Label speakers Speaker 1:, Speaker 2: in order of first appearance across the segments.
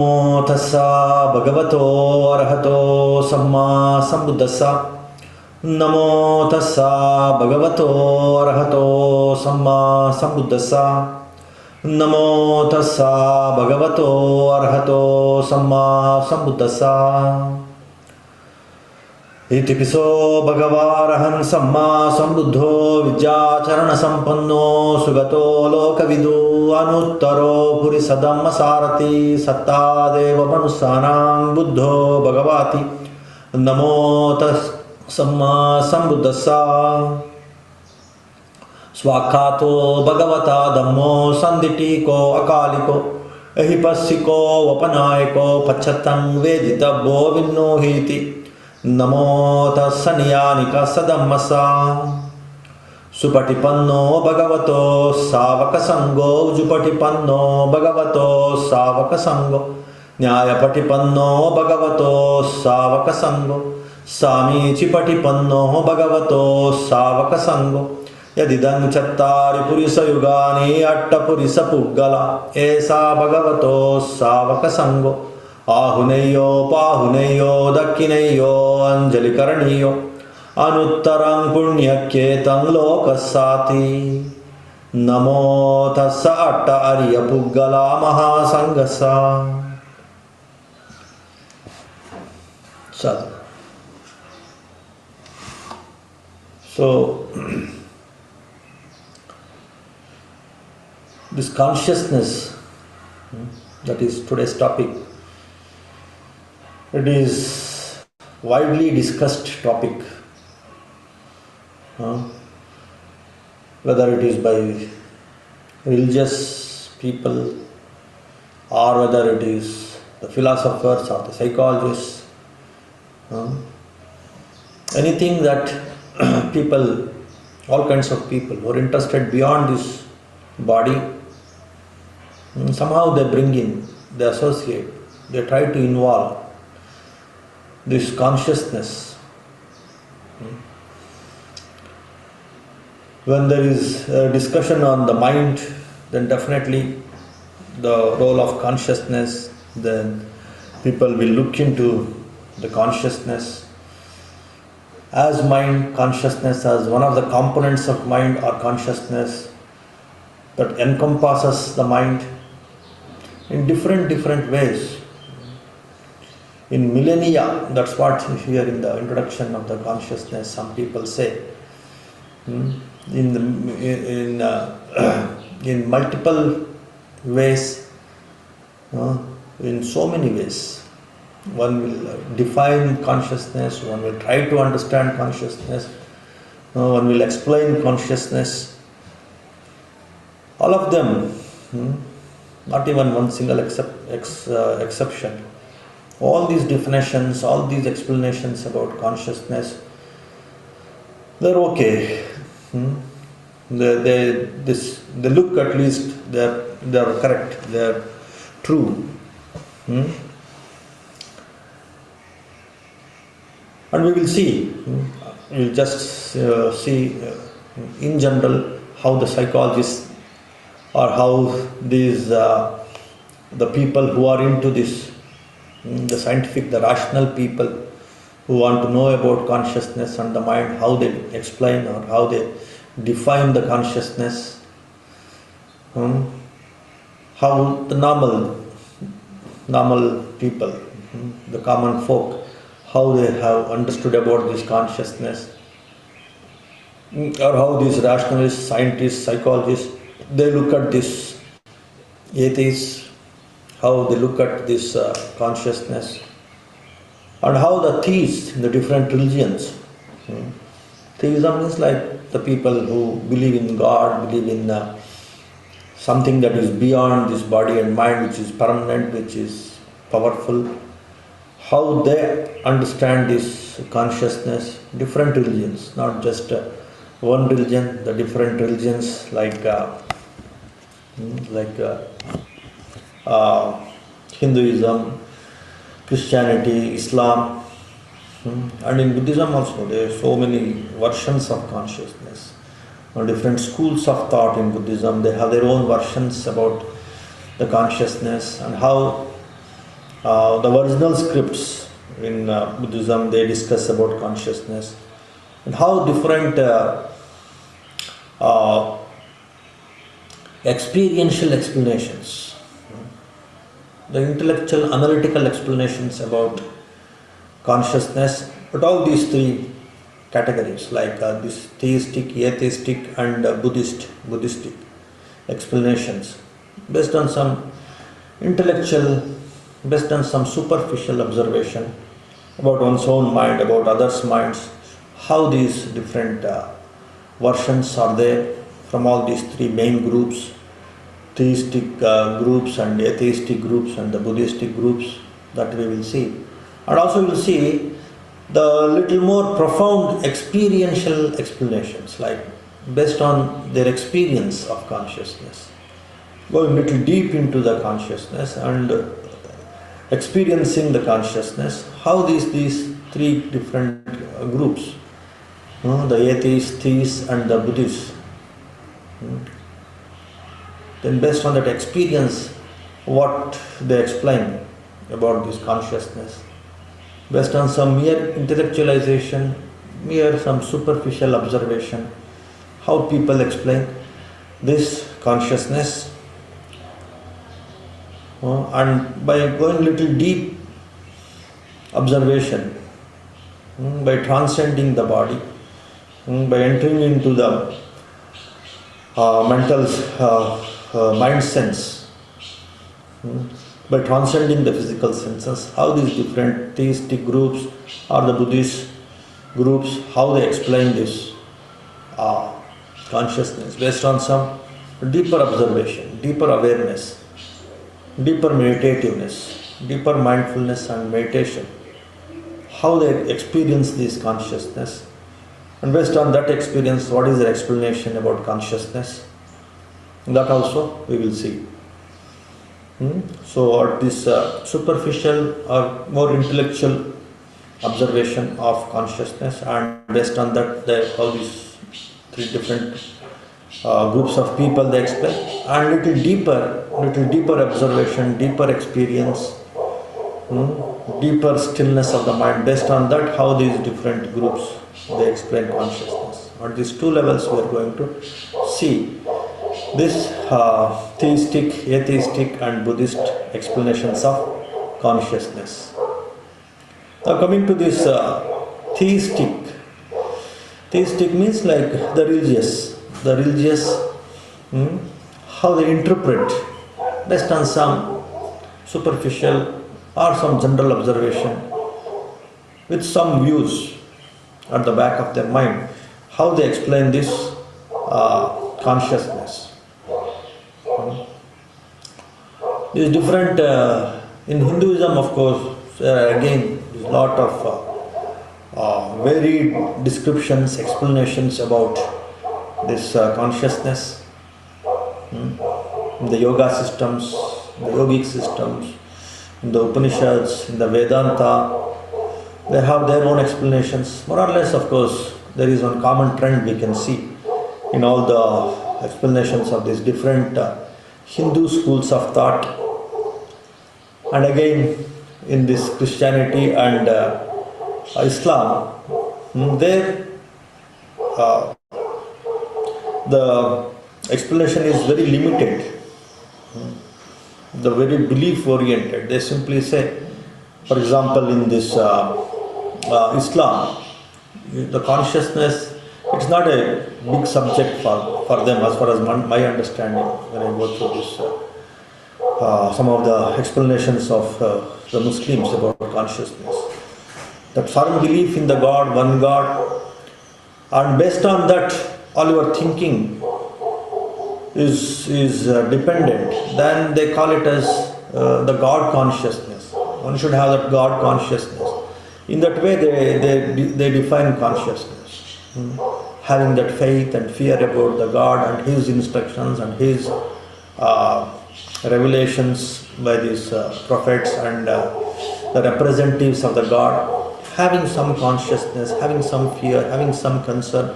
Speaker 1: Namo tassa bhagavato arahato samma sambuddhassa. Namo tassa bhagavato arahato samma sambuddhassa. Namo tassa bhagavato arahato samma sambuddhassa. Iti piso bhagavarahan samma sambuddho vidyacharana sampanno sugato lokavidu anuttaro purisadamma sarati sattadeva manusanam buddho bhagavati. Namo tas samma sambuddhassa. Swakato bhagavata dhammo sanditiko akaliko ehipassiko vapanayiko pachatang vejitabho vinnohiti. Namo tassa niyanika sadammasa. Supatipanno bhagavato savaka sango ujupatipanno bhagavato savaka sango nyayapatipanno bhagavato savaka sango samicipatipanno bhagavato savaka sango yadidang chattari purisa yugani atta purisa puggala esa bhagavato savaka sango Ahuneyo, Pahuneyo, Dakkineyo, Anjali Karaniyo, Anuttarang Punyaketang Lokasati. Namo tassa atta ariya puggala mahasangasa. Sadhu. So, this consciousness, that is today's topic. It is widely discussed topic, whether it is by religious people or whether it is the philosophers or the psychologists. Anything that people, all kinds of people who are interested beyond this body, somehow they bring in, they associate, they try to involve this consciousness. When there is a discussion on the mind, then definitely the role of consciousness, then people will look into the consciousness as mind, consciousness as one of the components of mind or consciousness that encompasses the mind in different ways. In millennia, that's what here in the introduction of the consciousness, some people say, in multiple ways, in so many ways. One will define consciousness, one will try to understand consciousness, one will explain consciousness. All of them, not even one single exception. All these definitions, all these explanations about consciousness, they're okay. They look, at least they're correct, they're true. And we will see, we'll just see in general how the psychologists or how these the people who are into this, the scientific, the rational people who want to know about consciousness and the mind, how they explain or how they define the consciousness, how the normal people, the common folk, how they have understood about this consciousness, or how these rationalists, scientists, psychologists, they look at this, atheists, how they look at this consciousness, and how the theists in the different religions. Theism is like the people who believe in God, believe in something that is beyond this body and mind, which is permanent, which is powerful. How they understand this consciousness, different religions, not just one religion, the different religions like Hinduism, Christianity, Islam, and in Buddhism also there are so many versions of consciousness. Different schools of thought in Buddhism, they have their own versions about the consciousness and how The original scripts in Buddhism, they discuss about consciousness and how different experiential explanations, the intellectual, analytical explanations about consciousness, but all these three categories like this theistic, atheistic and Buddhistic explanations based on some intellectual, based on some superficial observation about one's own mind, about others' minds, how these different versions are there from all these three main groups, theistic groups and atheistic groups and the Buddhistic groups, that we will see. And also we will see the little more profound experiential explanations, like based on their experience of consciousness, going little deep into the consciousness and experiencing the consciousness, how these three different groups, the atheist, theist and the Buddhist, then based on that experience, what they explain about this consciousness, based on some mere intellectualization, mere some superficial observation, how people explain this consciousness, and by going little deep observation, by transcending the body, by entering into the mental mind sense, by transcending the physical senses, how these different theistic groups or the Buddhist groups, how they explain this consciousness based on some deeper observation, deeper awareness, deeper meditativeness, deeper mindfulness and meditation, how they experience this consciousness, and based on that experience, what is their explanation about consciousness, that also we will see. So at this superficial or more intellectual observation of consciousness, and based on that, all these three different groups of people they explain, and little deeper observation, deeper experience, deeper stillness of the mind. Based on that, how these different groups they explain consciousness. On these two levels, we are going to see this theistic, atheistic and Buddhist explanations of consciousness. Now coming to this theistic means like the religious, how they interpret based on some superficial or some general observation with some views at the back of their mind, how they explain this consciousness. Is different in Hinduism, of course. Again, there's a lot of varied descriptions, explanations about this consciousness. In the yoga systems, the yogic systems, in the Upanishads, in the Vedanta, they have their own explanations. More or less, of course, there is one common trend we can see in all the explanations of these different Hindu schools of thought, and again in this Christianity and Islam, there the explanation is very limited, the very belief oriented. They simply say, for example, in this Islam, the consciousness, it's not a big subject for them, as far as my understanding when I go through this some of the explanations of the Muslims about consciousness. That firm belief in the God, one God, and based on that all your thinking is dependent, then they call it as the God consciousness. One should have that God consciousness. In that way they define consciousness. Having that faith and fear about the God and His instructions and His revelations by these prophets and the representatives of the God, having some consciousness, having some fear, having some concern,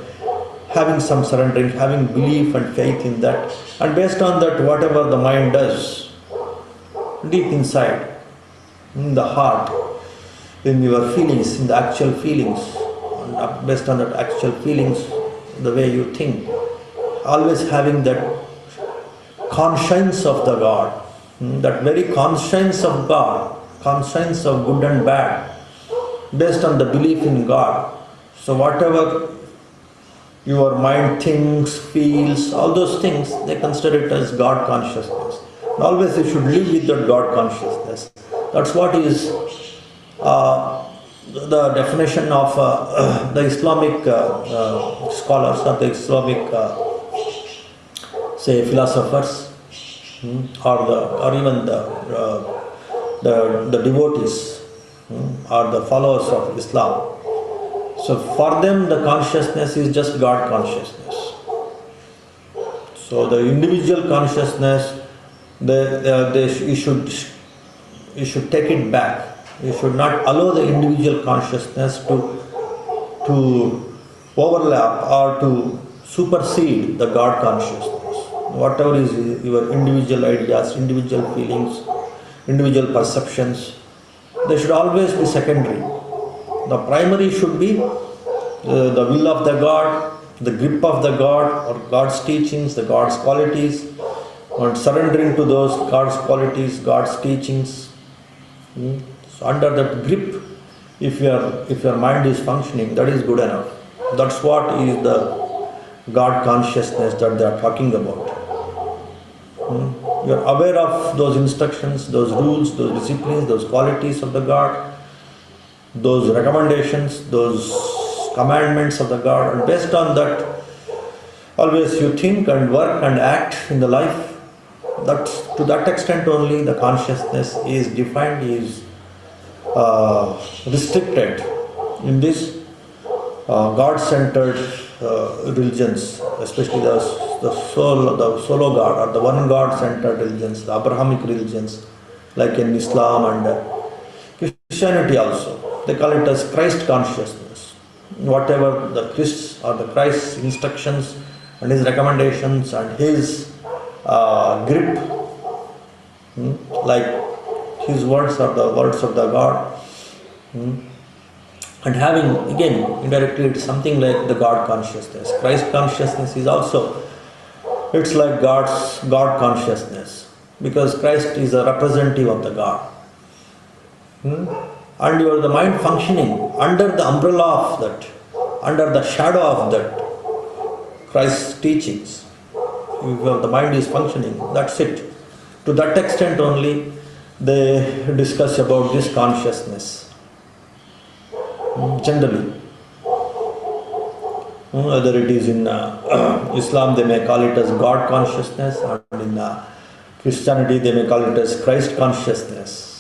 Speaker 1: having some surrendering, having belief and faith in that, and based on that, whatever the mind does deep inside, in the heart, in your feelings, in the actual feelings, and based on that actual feelings, the way you think, always having that conscience of the God, that very conscience of God, conscience of good and bad, based on the belief in God. So whatever your mind thinks, feels, all those things, they consider it as God consciousness. And always you should live with that God consciousness. That's what is the definition of the Islamic scholars or the Islamic say philosophers, or even the devotees, or the followers of Islam. So for them the consciousness is just God consciousness. So the individual consciousness, you should take it back. You should not allow the individual consciousness to overlap or to supersede the God consciousness. Whatever is your individual ideas, individual feelings, individual perceptions, they should always be secondary. The primary should be the will of the God, the grip of the God, or God's teachings, the God's qualities, and surrendering to those God's qualities, God's teachings. So under that grip, if your mind is functioning, that is good enough. That's what is the God consciousness that they are talking about. You are aware of those instructions, those rules, those disciplines, those qualities of the God, those recommendations, those commandments of the God, and based on that, always you think and work and act in the life. That to that extent only the consciousness is defined, is restricted in this God-centered religions, especially the solo God or the one God-centered religions, the Abrahamic religions, like in Islam and Christianity also. They call it as Christ consciousness. Whatever the Christ or the Christ's instructions and his recommendations and his grip, like his words are the words of the God, and having again indirectly it's something like the God consciousness. Christ consciousness is also, it's like God consciousness, because Christ is a representative of the God. And you are the mind functioning under the umbrella of that, under the shadow of that Christ's teachings. If the mind is functioning, that's it. To that extent only they discuss about this consciousness. Generally, whether it is in Islam, they may call it as God consciousness, and in Christianity they may call it as Christ consciousness.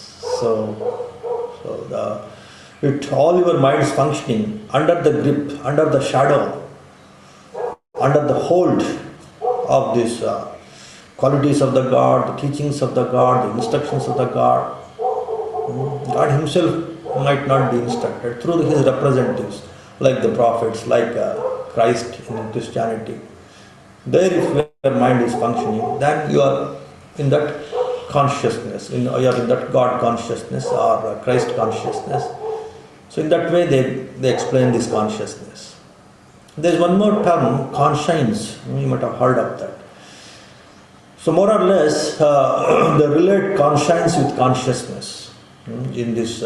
Speaker 1: All your mind is functioning under the grip, under the shadow, under the hold of these qualities of the God, the teachings of the God, the instructions of the God. God himself might not be instructed through his representatives, like the prophets, like Christ in Christianity. There, if your mind is functioning, then you are in that consciousness, you are in that God consciousness or Christ consciousness. So in that way they explain this consciousness. There is one more term, conscience. You might have heard of that. So more or less they relate conscience with consciousness in this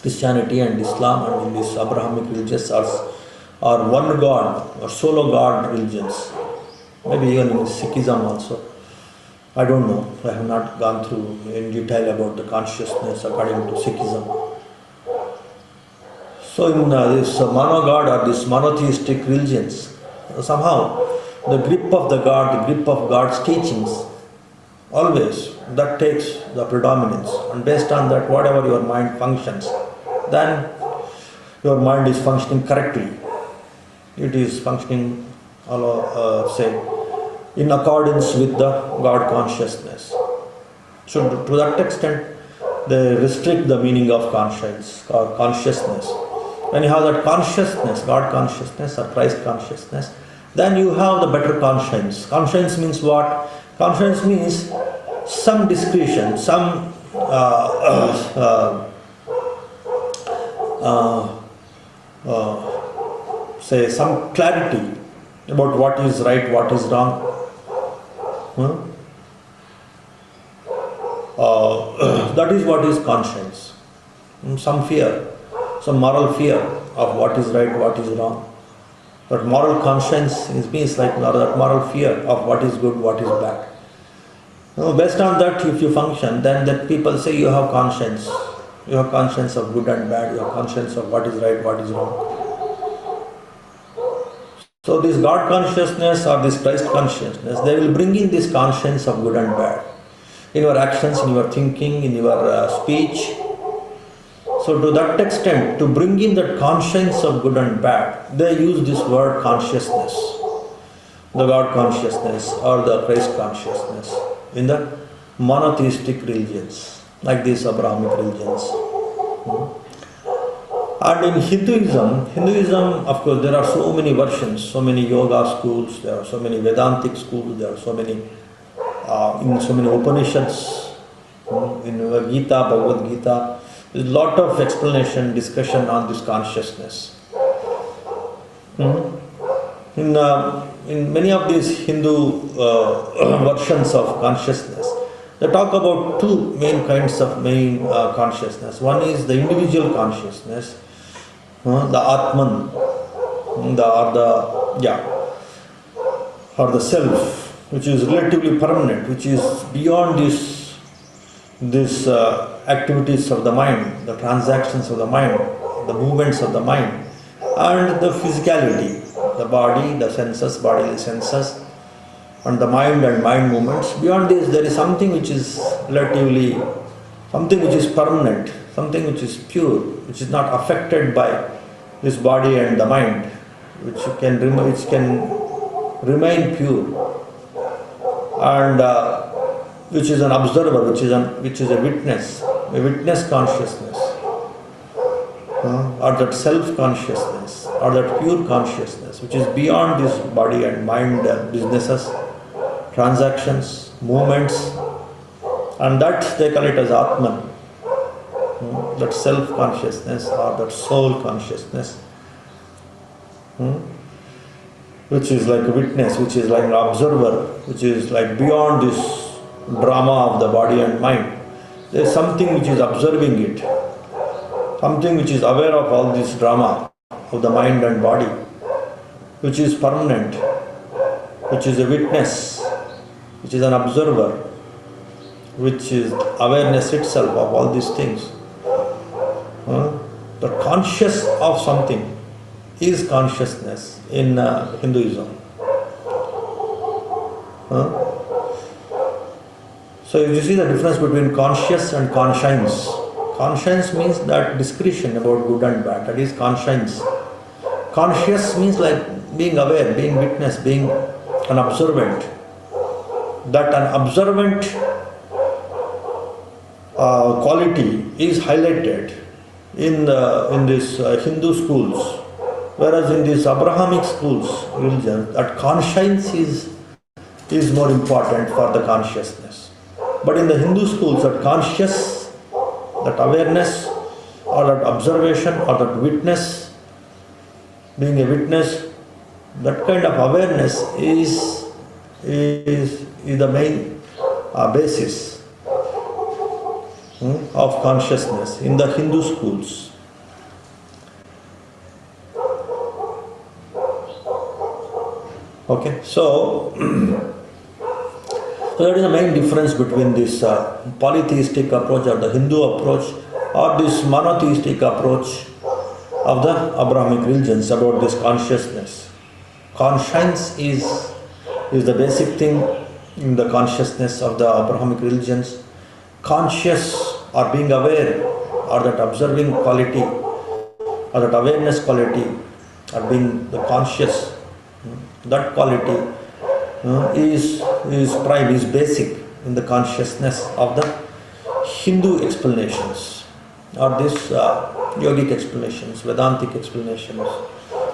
Speaker 1: Christianity and Islam and in these Abrahamic religions are one God or solo God religions. Maybe even in Sikhism also. I don't know. I have not gone through in detail about the consciousness according to Sikhism. So in this mono-God or these monotheistic religions, somehow the grip of the God, the grip of God's teachings, always that takes the predominance. And based on that, whatever your mind functions, then your mind is functioning correctly. It is functioning, say, in accordance with the God consciousness. So to that extent, they restrict the meaning of conscience or consciousness. When you have that consciousness, God consciousness or Christ consciousness, then you have the better conscience. Conscience means what? Conscience means some discretion, some say some clarity about what is right, what is wrong. That is what is conscience. Some fear, some moral fear of what is right, what is wrong. But moral conscience means like that moral fear of what is good, what is bad. Based on that, if you function, then that people say you have conscience. You have conscience of good and bad. You have conscience of what is right, what is wrong. So this God consciousness or this Christ consciousness, they will bring in this conscience of good and bad in your actions, in your thinking, in your speech. So to that extent, to bring in that conscience of good and bad, they use this word consciousness, the God consciousness or the Christ consciousness in the monotheistic religions, like these Abrahamic religions. And in Hinduism, of course, there are so many versions, so many yoga schools, there are so many Vedantic schools, there are so many, in so many Upanishads, in Gita, Bhagavad Gita, there's a lot of explanation, discussion on this consciousness. In many of these Hindu versions of consciousness, they talk about two main kinds of consciousness. One is the individual consciousness, the Atman, or the self, which is relatively permanent, which is beyond these activities of the mind, the transactions of the mind, the movements of the mind, and the physicality, the body, the senses, bodily senses, and the mind and mind movements. Beyond this, there is something which is relatively, something which is permanent, something which is pure, which is not affected by this body and the mind, which can remain pure, and which is an observer, which is a witness consciousness, or that self-consciousness, or that pure consciousness, which is beyond this body and mind businesses, transactions, movements, and that they call it as Atman, that self-consciousness or that soul consciousness, which is like a witness, which is like an observer, which is like beyond this drama of the body and mind. There is something which is observing it, something which is aware of all this drama of the mind and body, which is permanent, which is a witness, which is an observer, which is awareness itself of all these things. The conscious of something is consciousness in Hinduism. So you see the difference between conscious and conscience. Conscience means that discretion about good and bad, that is conscience. Conscious means like being aware, being witness, being an observant. That an observant quality is highlighted in these Hindu schools, whereas in these Abrahamic schools, religion, that conscience is more important for the consciousness. But in the Hindu schools, that conscious, that awareness, or that observation, or that witness, being a witness, that kind of awareness is the main basis of consciousness in the Hindu schools. Okay, so that is the main difference between this polytheistic approach or the Hindu approach or this monotheistic approach of the Abrahamic religions about this consciousness. Conscience is the basic thing in the consciousness of the Abrahamic religions. Conscious or being aware or that observing quality or that awareness quality or being the conscious, that quality is prime, is basic in the consciousness of the Hindu explanations or this yogic explanations, Vedantic explanations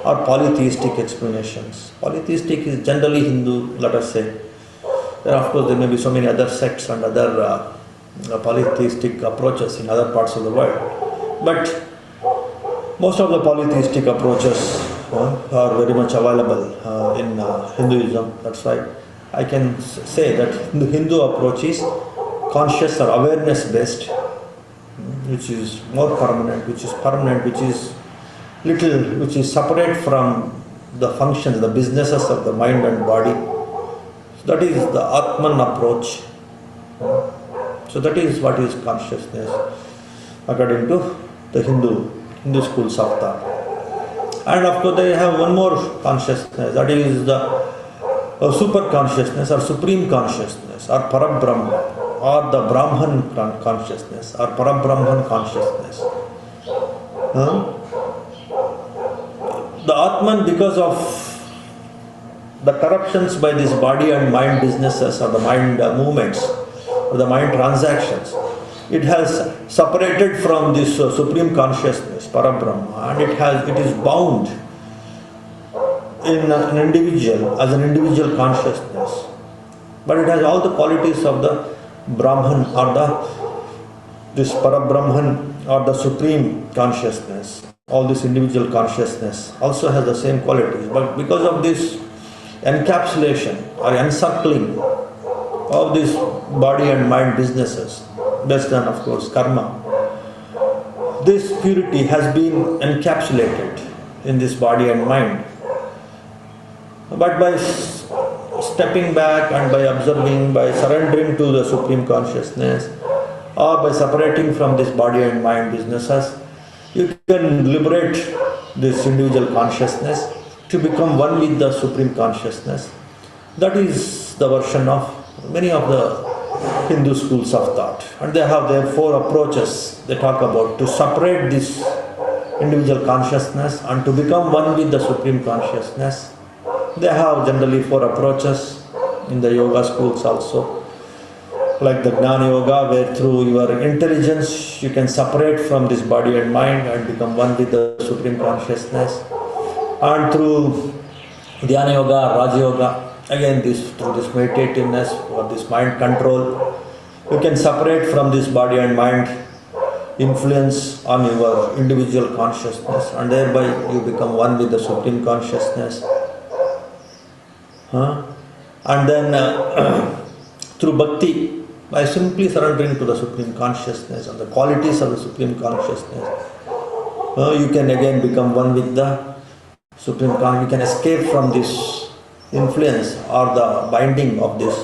Speaker 1: or polytheistic explanations. Polytheistic is generally Hindu, let us say. There of course there may be so many other sects and other polytheistic approaches in other parts of the world. But most of the polytheistic approaches are very much available in Hinduism. That's why I can say that the Hindu approach is conscious or awareness based, which is more permanent, which is separate from the functions, the businesses of the mind and body. So that is the Atman approach. So that is what is consciousness according to the Hindu schools of thought. And of course they have one more consciousness, that is the super consciousness or supreme consciousness or Parabrahma or the Brahman consciousness or Parabrahman consciousness. The Atman, because of the corruptions by these body and mind businesses or the mind movements or the mind transactions, it has separated from this supreme consciousness, Parabrahma, and it is bound in an individual as an individual consciousness. But it has all the qualities of the Brahman or this Parabrahman or the supreme consciousness. All this individual consciousness also has the same qualities. But because of this encapsulation or encircling of these body and mind businesses, based on, of course, karma, this purity has been encapsulated in this body and mind. But by stepping back and by observing, by surrendering to the supreme consciousness, or by separating from this body and mind businesses, you can liberate this individual consciousness to become one with the supreme consciousness. That is the version of many of the Hindu schools of thought. And they have their 4 approaches they talk about to separate this individual consciousness and to become one with the supreme consciousness. They have generally 4 approaches in the yoga schools also, like the Jnana Yoga, where through your intelligence you can separate from this body and mind and become one with the supreme consciousness. And through Dhyana Yoga, Raja Yoga, again through this meditativeness or this mind control, you can separate from this body and mind influence on your individual consciousness, and thereby you become one with the supreme consciousness. And then through bhakti, by simply surrendering to the supreme consciousness and the qualities of the supreme consciousness, you can again become one with the supreme consciousness. You can escape from this influence or the binding of this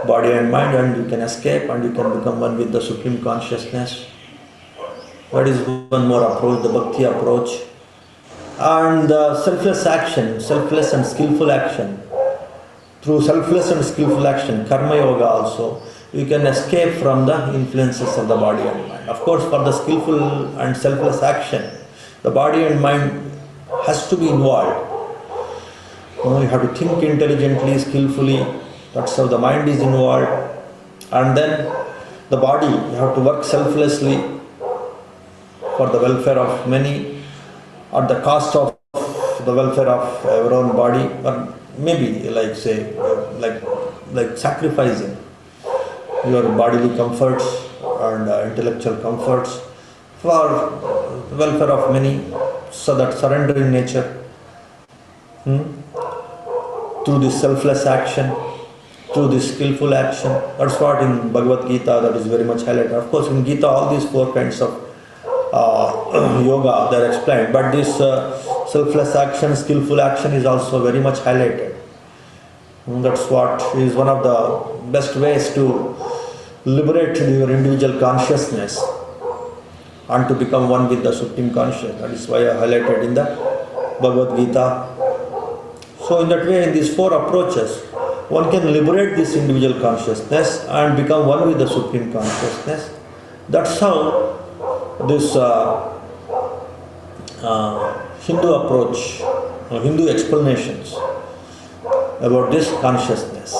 Speaker 1: body and mind, and you can escape and you can become one with the supreme consciousness. That is one more approach, the bhakti approach. And the selfless action, selfless and skillful action. Through selfless and skillful action, karma yoga also, you can escape from the influences of the body and mind. Of course, for the skillful and selfless action, the body and mind has to be involved. You have to think intelligently, skillfully. That's how the mind is involved. And then the body, you have to work selflessly for the welfare of many, at the cost of the welfare of your own body, or maybe like sacrificing your bodily comforts and intellectual comforts for the welfare of many, so that surrendering nature through this selfless action, through this skillful action. That's what in Bhagavad Gita that is very much highlighted. Of course, in Gita all these 4 kinds of yoga they are explained, but this selfless action, skillful action is also very much highlighted. That's what is one of the best ways to liberate your individual consciousness and to become one with the supreme consciousness. That is why I highlighted in the Bhagavad Gita. So in that way, in these 4 approaches, one can liberate this individual consciousness and become one with the supreme consciousness. That's how this Hindu approach, Hindu explanations about this consciousness.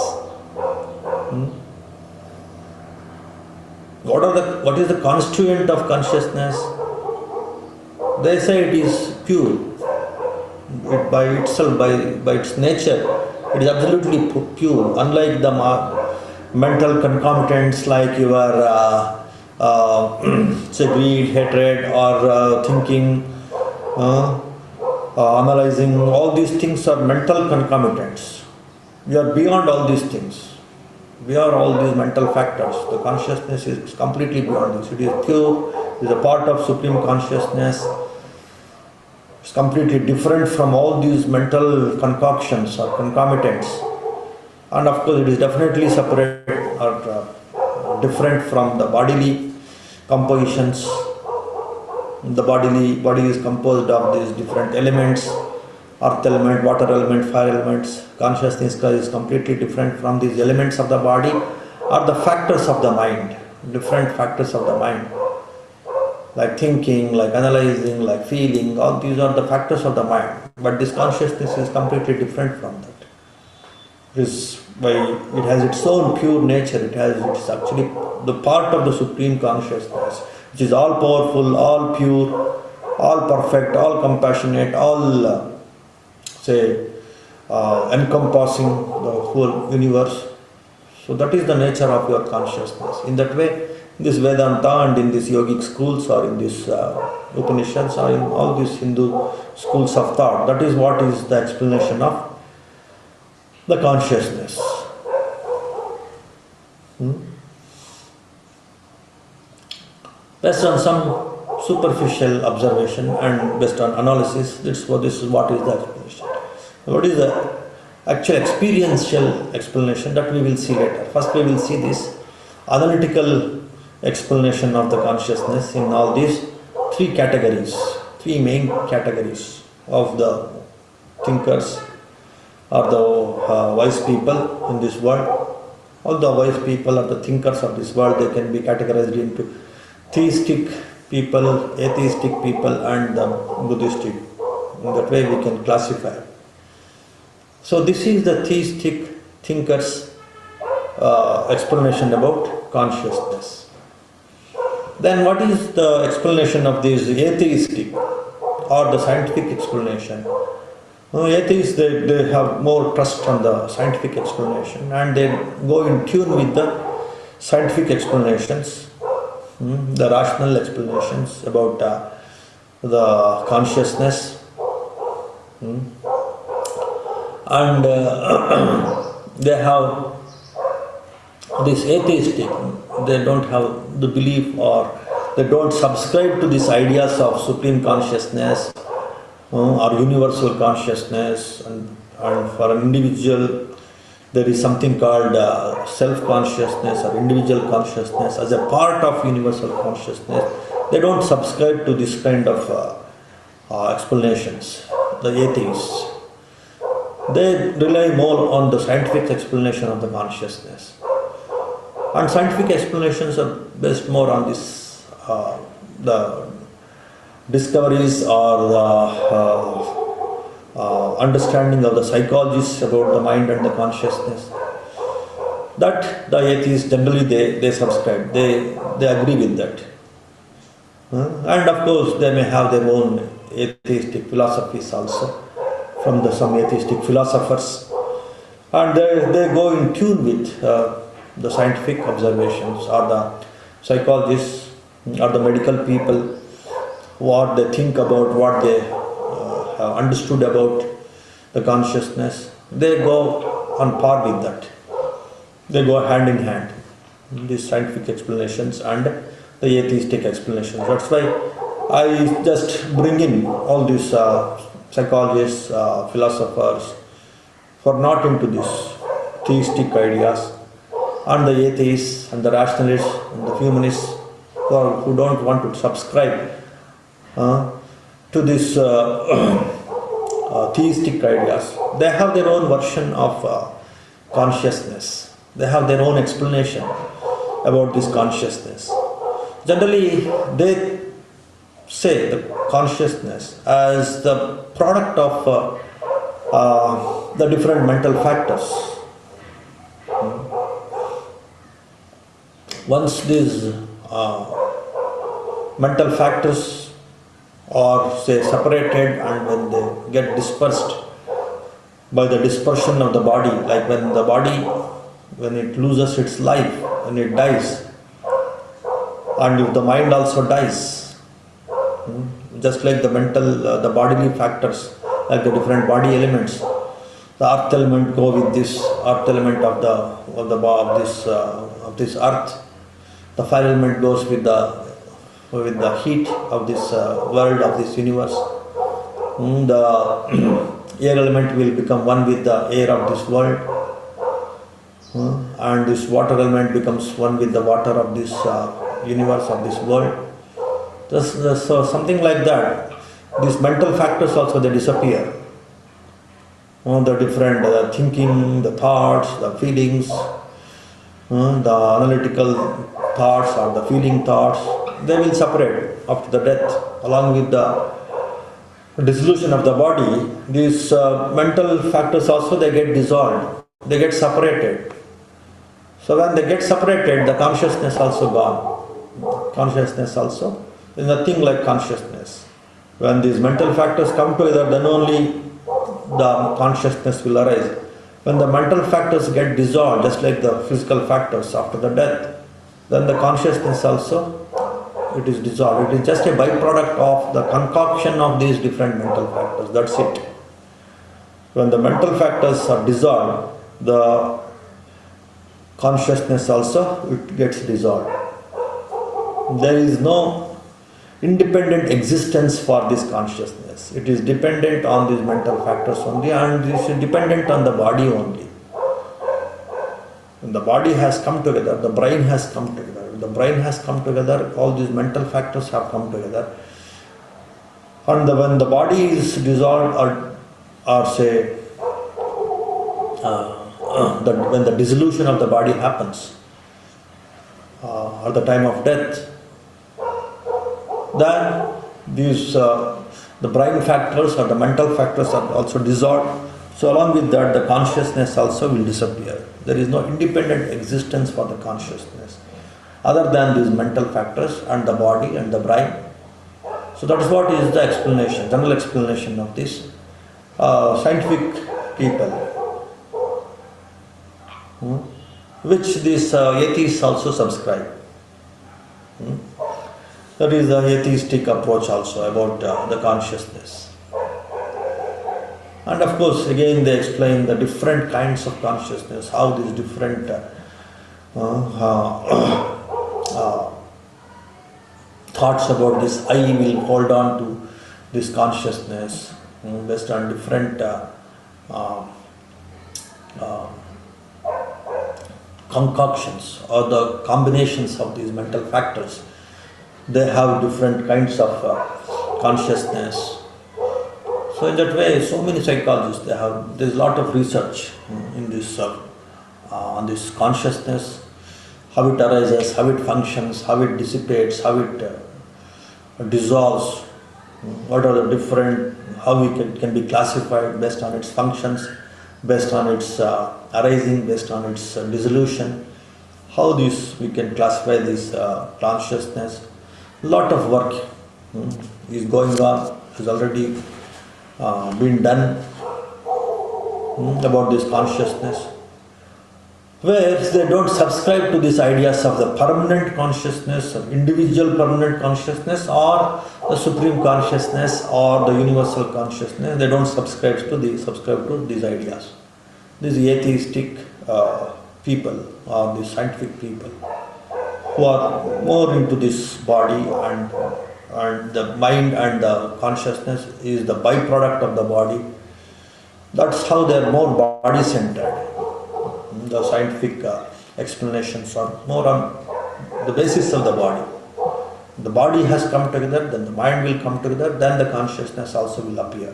Speaker 1: What is the constituent of consciousness? They say it is pure. It by itself, by its nature, it is absolutely pure. Unlike the mental concomitants like your say greed, hatred, or thinking, analyzing. All these things are mental concomitants. We are beyond all these things. We are all these mental factors. The consciousness is completely beyond this. It is pure. It is a part of supreme consciousness. It's completely different from all these mental concoctions or concomitants. And of course, it is definitely separate or different from the bodily compositions. The body is composed of these different elements: earth element, water element, fire elements. Consciousness is completely different from these elements of the body or the factors of the mind, different factors of the mind, like thinking, like analyzing, like feeling. All these are the factors of the mind. But this consciousness is completely different from that. It has its own pure nature. It's actually the part of the supreme consciousness, which is all powerful, all pure, all perfect, all compassionate, all encompassing the whole universe. So that is the nature of your consciousness. In that way, in this Vedanta and in these yogic schools or in these Upanishads or in all these Hindu schools of thought, that is what is the explanation of the consciousness. Based on some superficial observation and based on analysis, this is what is the explanation. What is the actual experiential explanation, that we will see later. First we will see this analytical explanation of the consciousness in all these three main categories of the thinkers or the wise people in this world. All the wise people or the thinkers of this world, they can be categorized into theistic people, atheistic people, and the Buddhistic. In that way we can classify. So this is the theistic thinkers' explanation about consciousness. Then what is the explanation of this atheistic or the scientific explanation? Atheists, they have more trust on the scientific explanation and they go in tune with the scientific explanations, the rational explanations about the consciousness. And they have this atheistic, they don't have the belief or they don't subscribe to these ideas of supreme consciousness or universal consciousness, and for an individual there is something called self-consciousness or individual consciousness as a part of universal consciousness. They don't subscribe to this kind of explanations, the atheists. They rely more on the scientific explanation of the consciousness. And scientific explanations are based more on this, the discoveries or the understanding of the psychologists about the mind and the consciousness. That the atheists generally they subscribe, they agree with that. And of course they may have their own atheistic philosophies also from some atheistic philosophers, and they go in tune with the scientific observations or the psychologists or the medical people, what they think about, what they have understood about the consciousness. They go on par with that. They go hand in hand, these scientific explanations and the atheistic explanations. That's why I just bring in all these psychologists, philosophers, who are not into these theistic ideas, and the atheists and the rationalists and the humanists who don't want to subscribe to these theistic ideas. They have their own version of consciousness. They have their own explanation about this consciousness. Generally, they say the consciousness as the product of the different mental factors. Once these mental factors are separated, and when they get dispersed by the dispersion of the body, like when the body when it loses its life, when it dies, and if the mind also dies, just like the mental, the bodily factors, like the different body elements, the earth element go with this earth element of this earth. The fire element goes with the heat of this world, of this universe. The air element will become one with the air of this world, and this water element becomes one with the water of this universe, of this world. So something like that. These mental factors also, they disappear. The different thinking, the thoughts, the feelings, the analytical thoughts or the feeling thoughts, they will separate after the death. Along with the dissolution of the body, these mental factors also, they get dissolved, they get separated. So when they get separated, the consciousness also gone. Consciousness also is nothing like consciousness. When these mental factors come together, then only the consciousness will arise. When the mental factors get dissolved, just like the physical factors after the death, then the consciousness also, it is dissolved. It is just a byproduct of the concoction of these different mental factors. That's it. When the mental factors are dissolved, the consciousness also, it gets dissolved. There is no independent existence for this consciousness. It is dependent on these mental factors only, and it is dependent on the body only. When the body has come together, the brain has come together. When the brain has come together, all these mental factors have come together. And when the body is dissolved, or say, when the dissolution of the body happens, or the time of death, then these the brain factors or the mental factors are also dissolved. So along with that, the consciousness also will disappear. There is no independent existence for the consciousness other than these mental factors and the body and the brain. So that is what is the explanation, general explanation of this. Scientific people, which these atheists also subscribe. That is the atheistic approach also about the consciousness. And of course, again they explain the different kinds of consciousness, how these different thoughts about this I will hold on to this consciousness based on different concoctions or the combinations of these mental factors. They have different kinds of consciousness. So in that way, so many psychologists, there's a lot of research in this on this consciousness, how it arises, how it functions, how it dissipates, how it dissolves, what are the different, how it can be classified based on its functions, based on its arising, based on its dissolution, how we can classify this consciousness. Lot of work is going on, has already been done about this consciousness, where they don't subscribe to these ideas of the permanent consciousness, or individual permanent consciousness, or the supreme consciousness, or the universal consciousness. They don't subscribe to these ideas. These atheistic people, or these scientific people, who are more into this body, and the mind and the consciousness is the byproduct of the body. That's how they are more body-centered. The scientific explanations are more on the basis of the body. The body has come together, then the mind will come together, then the consciousness also will appear.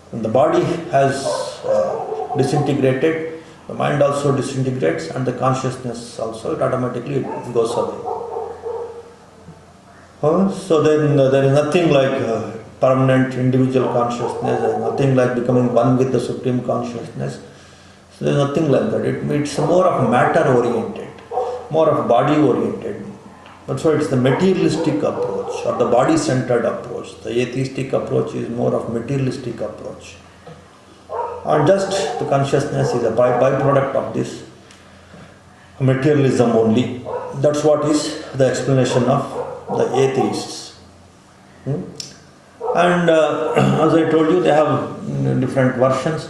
Speaker 1: When the body has disintegrated, the mind also disintegrates, and the consciousness also, it automatically goes away. So then there is nothing like permanent individual consciousness, there is nothing like becoming one with the supreme consciousness. So there is nothing like that. It's more of matter oriented, more of body oriented. That's why it's the materialistic approach, or the body centered approach. The atheistic approach is more of materialistic approach. And just the consciousness is a byproduct of this materialism only. That's what is the explanation of the atheists. And as I told you, they have different versions,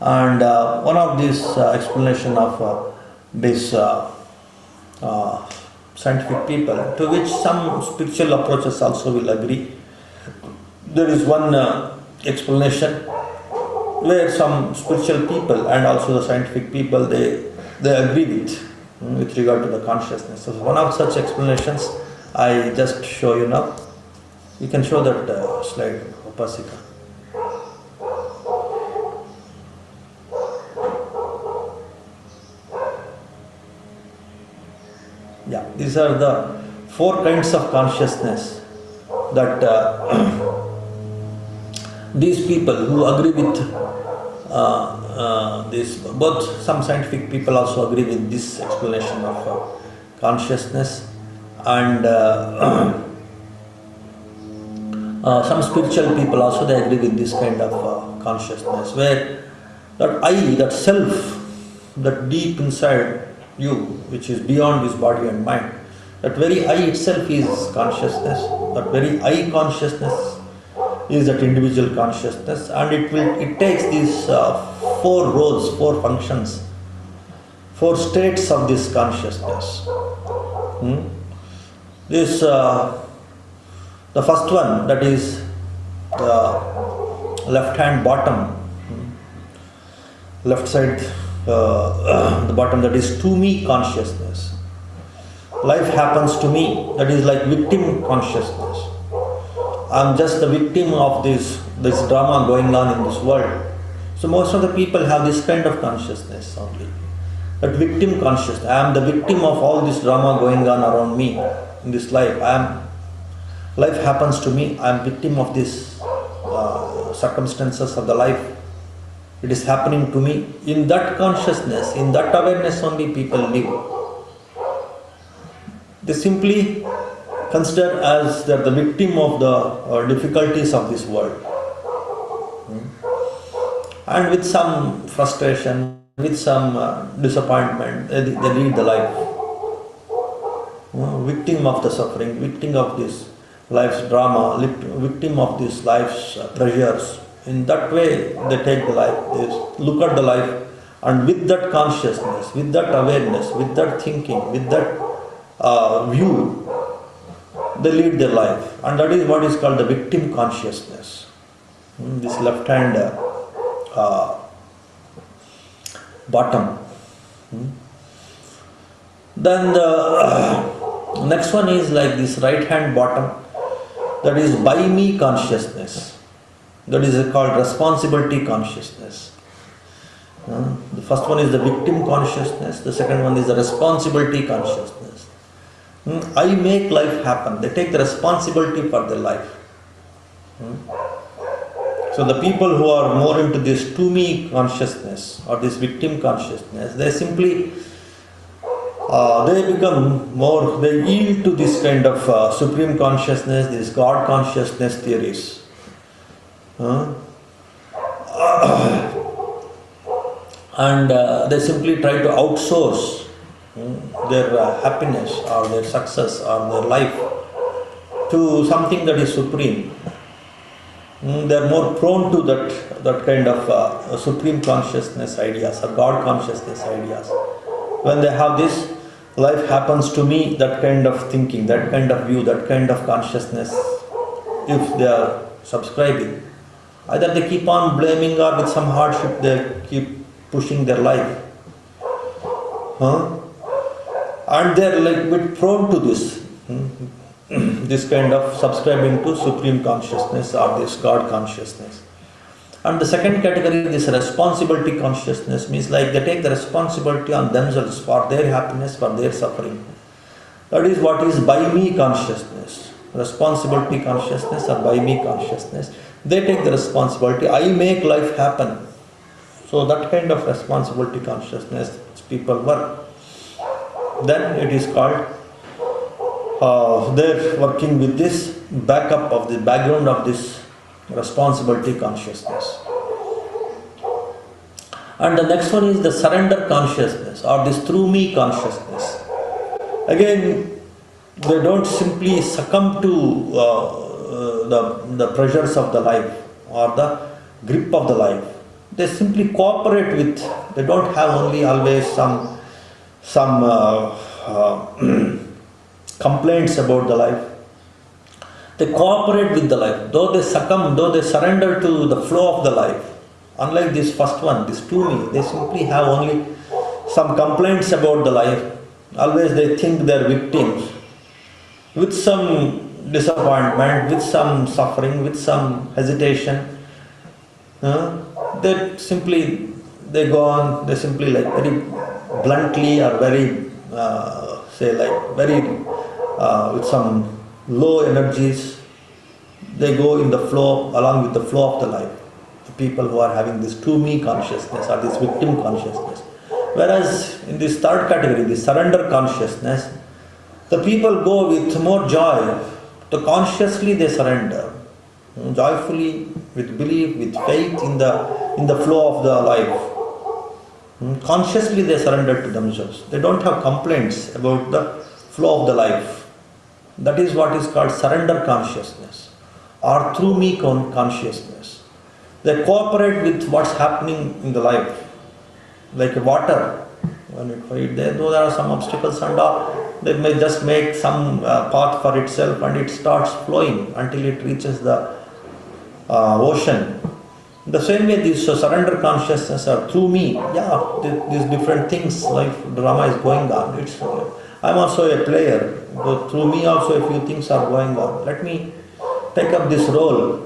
Speaker 1: and one of these explanation of this scientific people, to which some spiritual approaches also will agree. There is one explanation where some spiritual people and also the scientific people, they agree with regard to the consciousness. So one of such explanations I just show you now. You can show that slide, Upasika. Yeah, these are the 4 kinds of consciousness that these people who agree with this, both some scientific people also agree with this explanation of consciousness, and some spiritual people also, they agree with this kind of consciousness, where that I, that self, that deep inside you, which is beyond this body and mind, that very I itself is consciousness. That very I consciousness is that individual consciousness, and it takes these 4 roles, 4 functions, 4 states of this consciousness. This the first one, that is the left hand bottom, left side, the bottom, that is to me consciousness. Life happens to me, that is like victim consciousness. I am just the victim of this drama going on in this world. So most of the people have this kind of consciousness only, that victim consciousness. I am the victim of all this drama going on around me in this life. Life happens to me, I am victim of these circumstances of the life. It is happening to me. In that consciousness, in that awareness only people live. They simply consider as they are the victim of the difficulties of this world. And with some frustration, with some disappointment, they lead the life. Victim of the suffering, victim of this life's drama, victim of this life's pressures. In that way they take the life, they look at the life, and with that consciousness, with that awareness, with that thinking, with that view, they lead their life. And that is what is called the victim consciousness. This left hand bottom. Then the next one is like this right hand bottom, that is by me consciousness. That is called responsibility consciousness. The first one is the victim consciousness, the second one is the responsibility consciousness. I make life happen. They take the responsibility for their life. So the people who are more into this to me consciousness or this victim consciousness, they simply they become more, they yield to this kind of supreme consciousness, this God consciousness theories. And they simply try to outsource their happiness or their success or their life to something that is supreme. They are more prone to that kind of supreme consciousness ideas or God consciousness ideas. When they have this, life happens to me, that kind of thinking, that kind of view, that kind of consciousness, if they are subscribing, either they keep on blaming or with some hardship they keep pushing their life. And they are like a bit prone to this, this kind of subscribing to supreme consciousness or this God consciousness. And the second category, this responsibility consciousness, means like they take the responsibility on themselves for their happiness, for their suffering. That is what is by me consciousness. Responsibility consciousness or by me consciousness. They take the responsibility. I make life happen. So that kind of responsibility consciousness people work. Then it is called, they're working with this backup of the background of this responsibility consciousness. And the next one is the surrender consciousness or this through me consciousness. Again, they don't simply succumb to the pressures of the life or the grip of the life. They simply cooperate with, they don't have only always some complaints about the life. They cooperate with the life. Though they succumb, though they surrender to the flow of the life. Unlike this first one, this to me, they simply have only some complaints about the life. Always they think they're victims. With some disappointment, with some suffering, with some hesitation, they go on, they simply like very bluntly or very, with some low energies, they go in the flow, along with the flow of the life. The people who are having this to me consciousness or this victim consciousness. Whereas in this third category, the surrender consciousness, the people go with more joy. To consciously they surrender, joyfully, with belief, with faith in the flow of the life. Consciously they surrender to themselves. They don't have complaints about the flow of the life. That is what is called surrender consciousness or through me consciousness. They cooperate with what's happening in the life. Like water, when there are some obstacles and all, they may just make some path for itself and it starts flowing until it reaches the ocean. The same way these surrender consciousness are through me. These different things, life drama is going on. I'm also a player, but through me also a few things are going on. Let me take up this role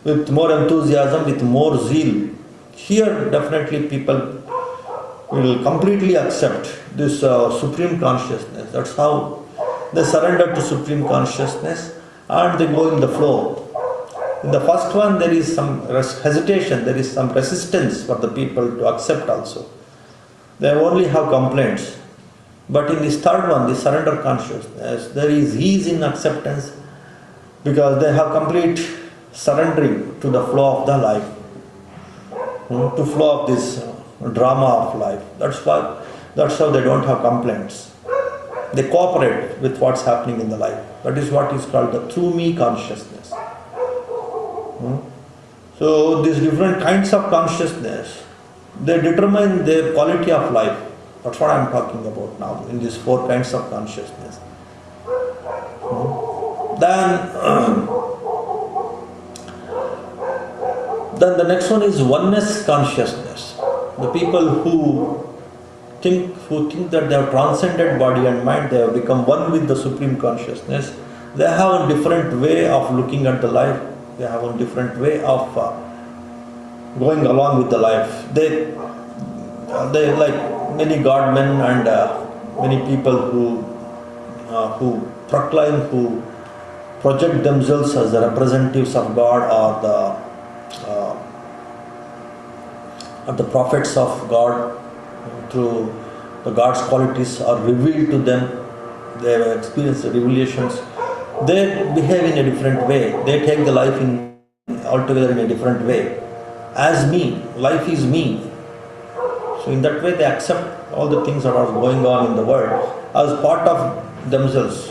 Speaker 1: with more enthusiasm, with more zeal. Here definitely people will completely accept this supreme consciousness. That's how they surrender to supreme consciousness and they go in the flow. In the first one there is some hesitation, there is some resistance for the people to accept also. They only have complaints. But in this third one, the surrender consciousness, there is ease in acceptance because they have complete surrendering to the flow of the life, to flow of this drama of life. That's how they don't have complaints. They cooperate with what's happening in the life. That is what is called the through me consciousness. So these different kinds of consciousness, they determine their quality of life. That's what I'm talking about now in these four kinds of consciousness. Then the next one is oneness consciousness. The people who think that they have transcended body and mind, they have become one with the supreme consciousness. They have a different way of looking at the life. They have a different way of going along with the life. They like many godmen and many people who proclaim, who project themselves as the representatives of God or the prophets of God. Through the God's qualities are revealed to them. They have experienced the revelations. They behave in a different way. They take the life in altogether in a different way. As me, life is me. So in that way they accept all the things that are going on in the world as part of themselves.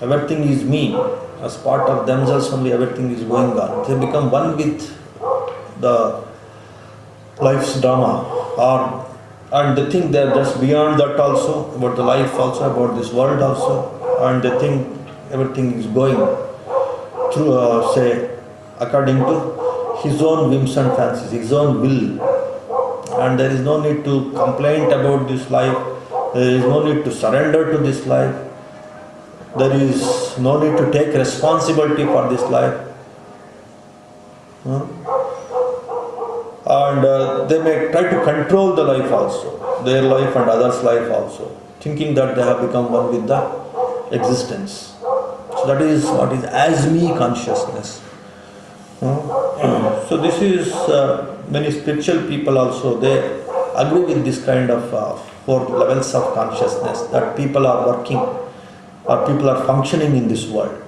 Speaker 1: Everything is me. As part of themselves only everything is going on. They become one with the life's drama, and they think they are just beyond that also, about the life also, about this world also, and they think everything is going through, according to his own whims and fancies, his own will. And there is no need to complain about this life, there is no need to surrender to this life, there is no need to take responsibility for this life. And they may try to control the life also, their life and others' life also, thinking that they have become one with the existence. So that is what is as me consciousness. So this is many spiritual people also, they agree with this kind of four levels of consciousness that people are working or people are functioning in this world.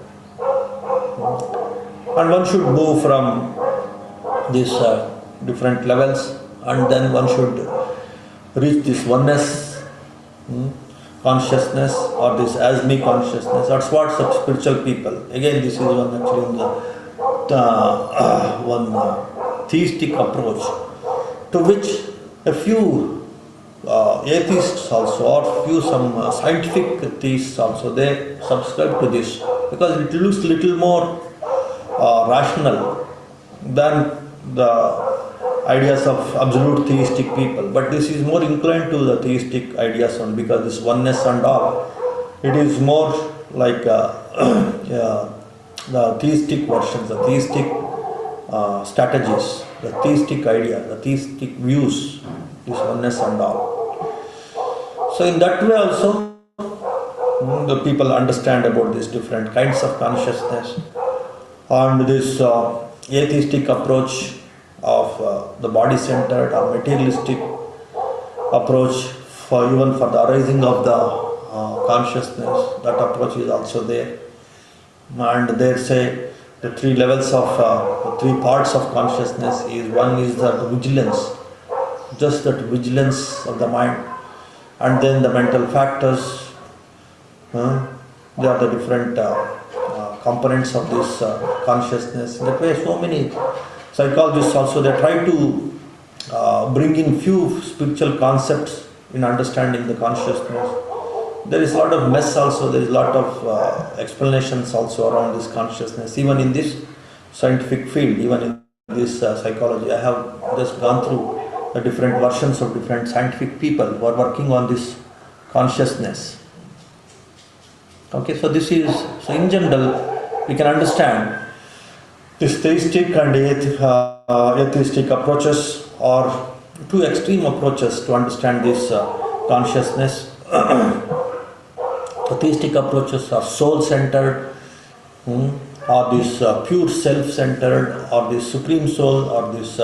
Speaker 1: And one should move from these different levels and then one should reach this oneness consciousness, or this as me consciousness. That's what some spiritual people. Again, this is one actually one theistic approach, to which a few atheists also, or few some scientific theists also, they subscribe to this because it looks little more rational than the ideas of absolute theistic people. But this is more inclined to the theistic ideas only, because this oneness and all, it is more like the theistic versions, the theistic strategies, the theistic idea, the theistic views, this oneness and all. So in that way also, the people understand about these different kinds of consciousness, and this atheistic approach of the body-centered or materialistic approach even for the arising of the consciousness, that approach is also there. And they say the three levels of the three parts of consciousness is, one is that vigilance, just that vigilance of the mind, and then the mental factors. They are the different components of this consciousness. In that way, so many psychologists also, they try to bring in few spiritual concepts in understanding the consciousness. There is a lot of mess also, there is a lot of explanations also around this consciousness. Even in this scientific field, even in this psychology, I have just gone through the different versions of different scientific people who are working on this consciousness. Okay, so this is, so in general, we can understand this theistic and atheistic approaches are two extreme approaches to understand this consciousness. The theistic approaches are soul-centered, or this pure self-centered, or this supreme soul, or this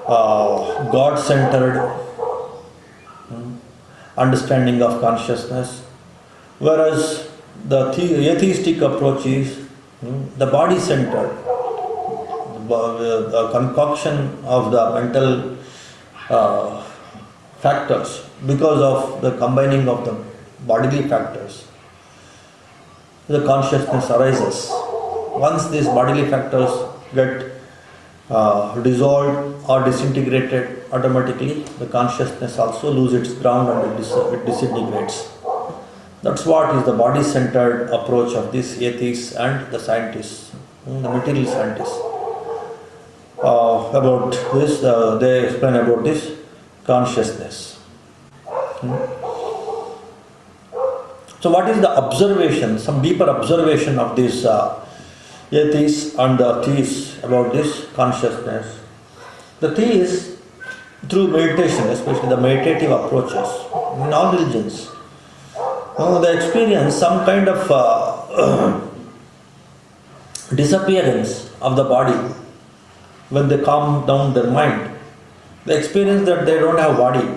Speaker 1: God-centered understanding of consciousness. Whereas the atheistic approach is the body-centered, the concoction of the mental factors, because of the combining of the bodily factors, the consciousness arises. Once these bodily factors get dissolved or disintegrated, automatically the consciousness also loses its ground and it disintegrates. That's what is the body-centered approach of these atheists and the scientists, the material scientists. About this, they explain about this consciousness. So what is the observation, some deeper observation of these atheists and the theists about this consciousness? The theists, through meditation, especially the meditative approaches, in all religions, they experience some kind of disappearance of the body when they calm down their mind. They experience that they don't have body.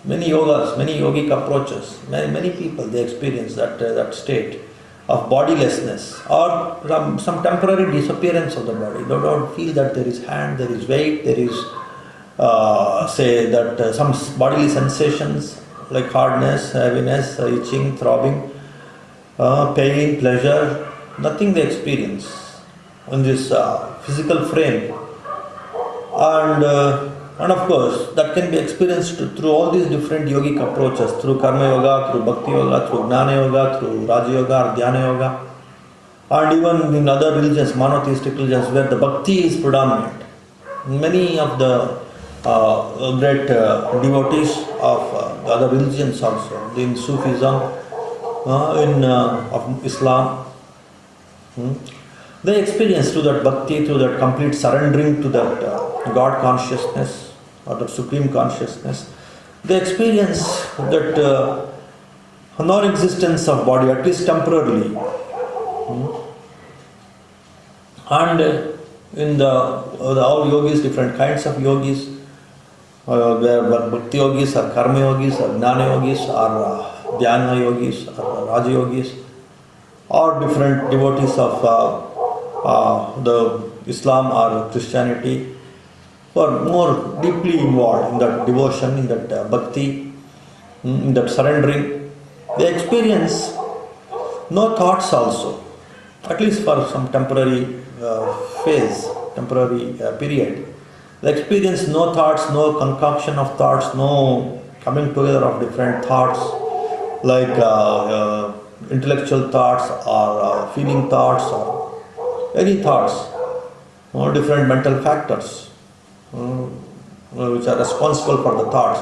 Speaker 1: Many yogas, many yogic approaches, many people, they experience that state of bodilessness, or some temporary disappearance of the body. They don't feel that there is hand, there is weight, there is some bodily sensations like hardness, heaviness, itching, throbbing, pain, pleasure, nothing they experience in this physical frame. And of course, that can be experienced through all these different yogic approaches, through karma yoga, through bhakti yoga, through jnana yoga, through raja yoga or dhyana yoga, and even in other religions, monotheistic religions, where the bhakti is predominant. Many of the great devotees of other religions also, in Sufism, of Islam, they experience through that bhakti, through that complete surrendering to that God consciousness or that supreme consciousness, they experience that non-existence of body, at least temporarily. And in all yogis, different kinds of yogis, where bhakti yogis or karma yogis or jnana yogis or dhyana yogis or raja yogis, or different devotees of the Islam or Christianity, who are more deeply involved in that devotion, in that bhakti, in that surrendering, they experience no thoughts also, at least for some temporary phase, temporary period. They experience no thoughts, no concoction of thoughts, no coming together of different thoughts like intellectual thoughts or feeling thoughts or any thoughts, or different mental factors which are responsible for the thoughts.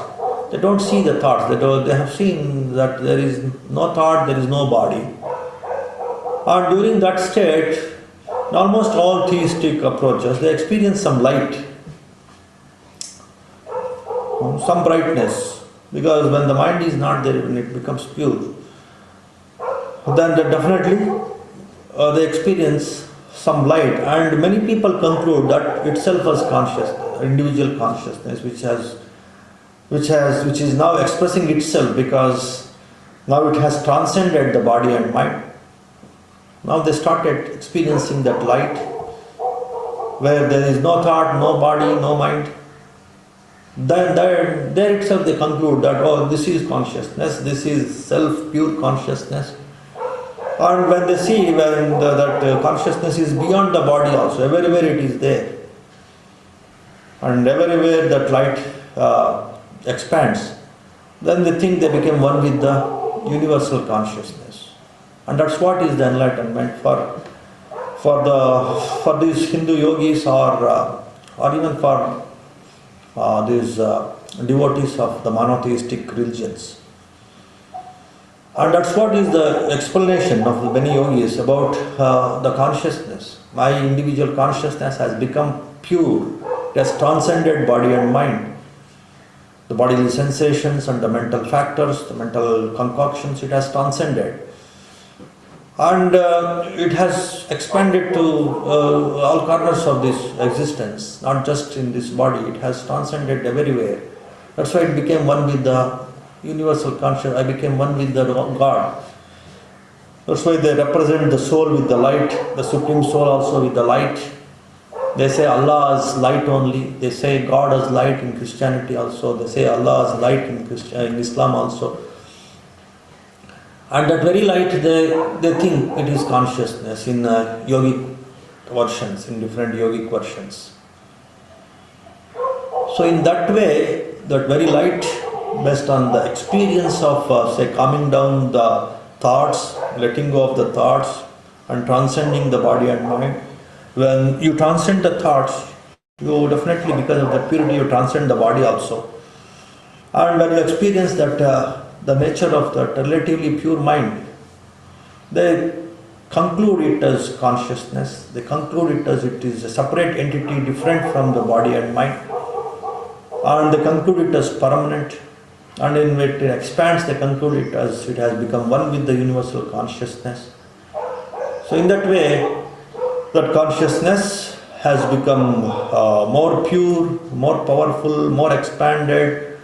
Speaker 1: They don't see the thoughts. They have seen that there is no thought, there is no body. And during that state, in almost all theistic approaches, they experience some light, some brightness, because when the mind is not there, when it becomes pure, then definitely they experience some light, and many people conclude that itself was consciousness, individual consciousness, which is now expressing itself, because now it has transcended the body and mind. Now they started experiencing that light, where there is no thought, no body, no mind. Then there itself they conclude that, oh, this is consciousness, this is self, pure consciousness. And when they see that consciousness is beyond the body also, everywhere it is there, and everywhere that light expands, then they think they became one with the universal consciousness. And that's what is the enlightenment for these Hindu yogis or even for these devotees of the monotheistic religions. And that's what is the explanation of the many yogis about the consciousness. My individual consciousness has become pure. It has transcended body and mind. The bodily sensations and the mental factors, the mental concoctions, it has transcended. And it has expanded to all corners of this existence, not just in this body. It has transcended everywhere. That's why it became one with the universal consciousness. I became one with the God. That's why they represent the soul with the light, the Supreme Soul also with the light. They say Allah is light only. They say God is light in Christianity also. They say Allah is light in Islam also. And that very light, they think it is consciousness in yogic versions, in different yogic versions. So in that way, that very light, based on the experience of, say, calming down the thoughts, letting go of the thoughts, and transcending the body and mind. When you transcend the thoughts, you definitely, because of that purity, you transcend the body also. And when you experience that the nature of that relatively pure mind, they conclude it as consciousness. They conclude it as it is a separate entity different from the body and mind. And they conclude it as permanent. And in it expands, they conclude it as it has become one with the universal consciousness. So in that way, that consciousness has become more pure, more powerful, more expanded,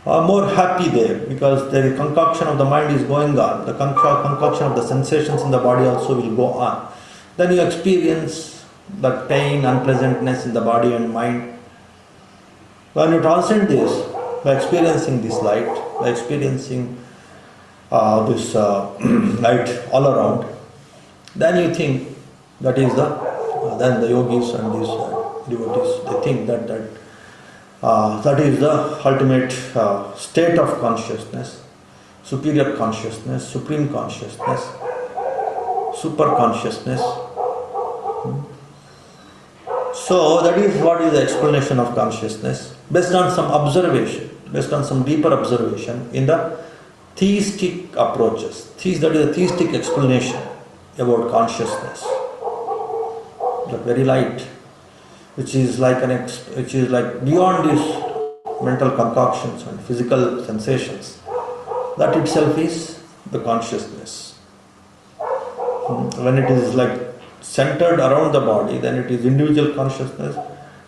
Speaker 1: more happy there, because the concoction of the mind is going on. The concoction of the sensations in the body also will go on. Then you experience that pain, unpleasantness in the body and mind. When you transcend this, by experiencing this light, by experiencing this light all around, then you think that is then the yogis and these devotees, they think that that is the ultimate state of consciousness, superior consciousness, supreme consciousness, super consciousness. So that is what is the explanation of consciousness, based on some observation, based on some deeper observation in the theistic approaches. That is a theistic explanation about consciousness. The very light, which is like beyond these mental concoctions and physical sensations. That itself is the consciousness. When it is like centered around the body, then it is individual consciousness.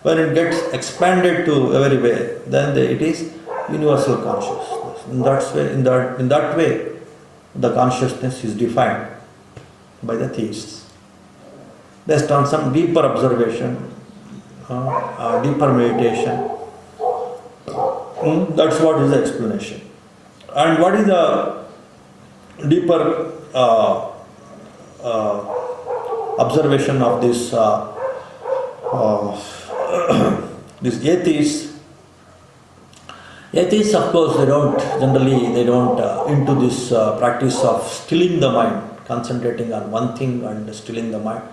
Speaker 1: When it gets expanded to everywhere, then it is universal consciousness. In that way, the consciousness is defined by the theists, based on some deeper observation deeper meditation. That's what is the explanation. And what is the deeper observation of this this atheists? Atheists, of course, they don't into this practice of stilling the mind, concentrating on one thing and stilling the mind.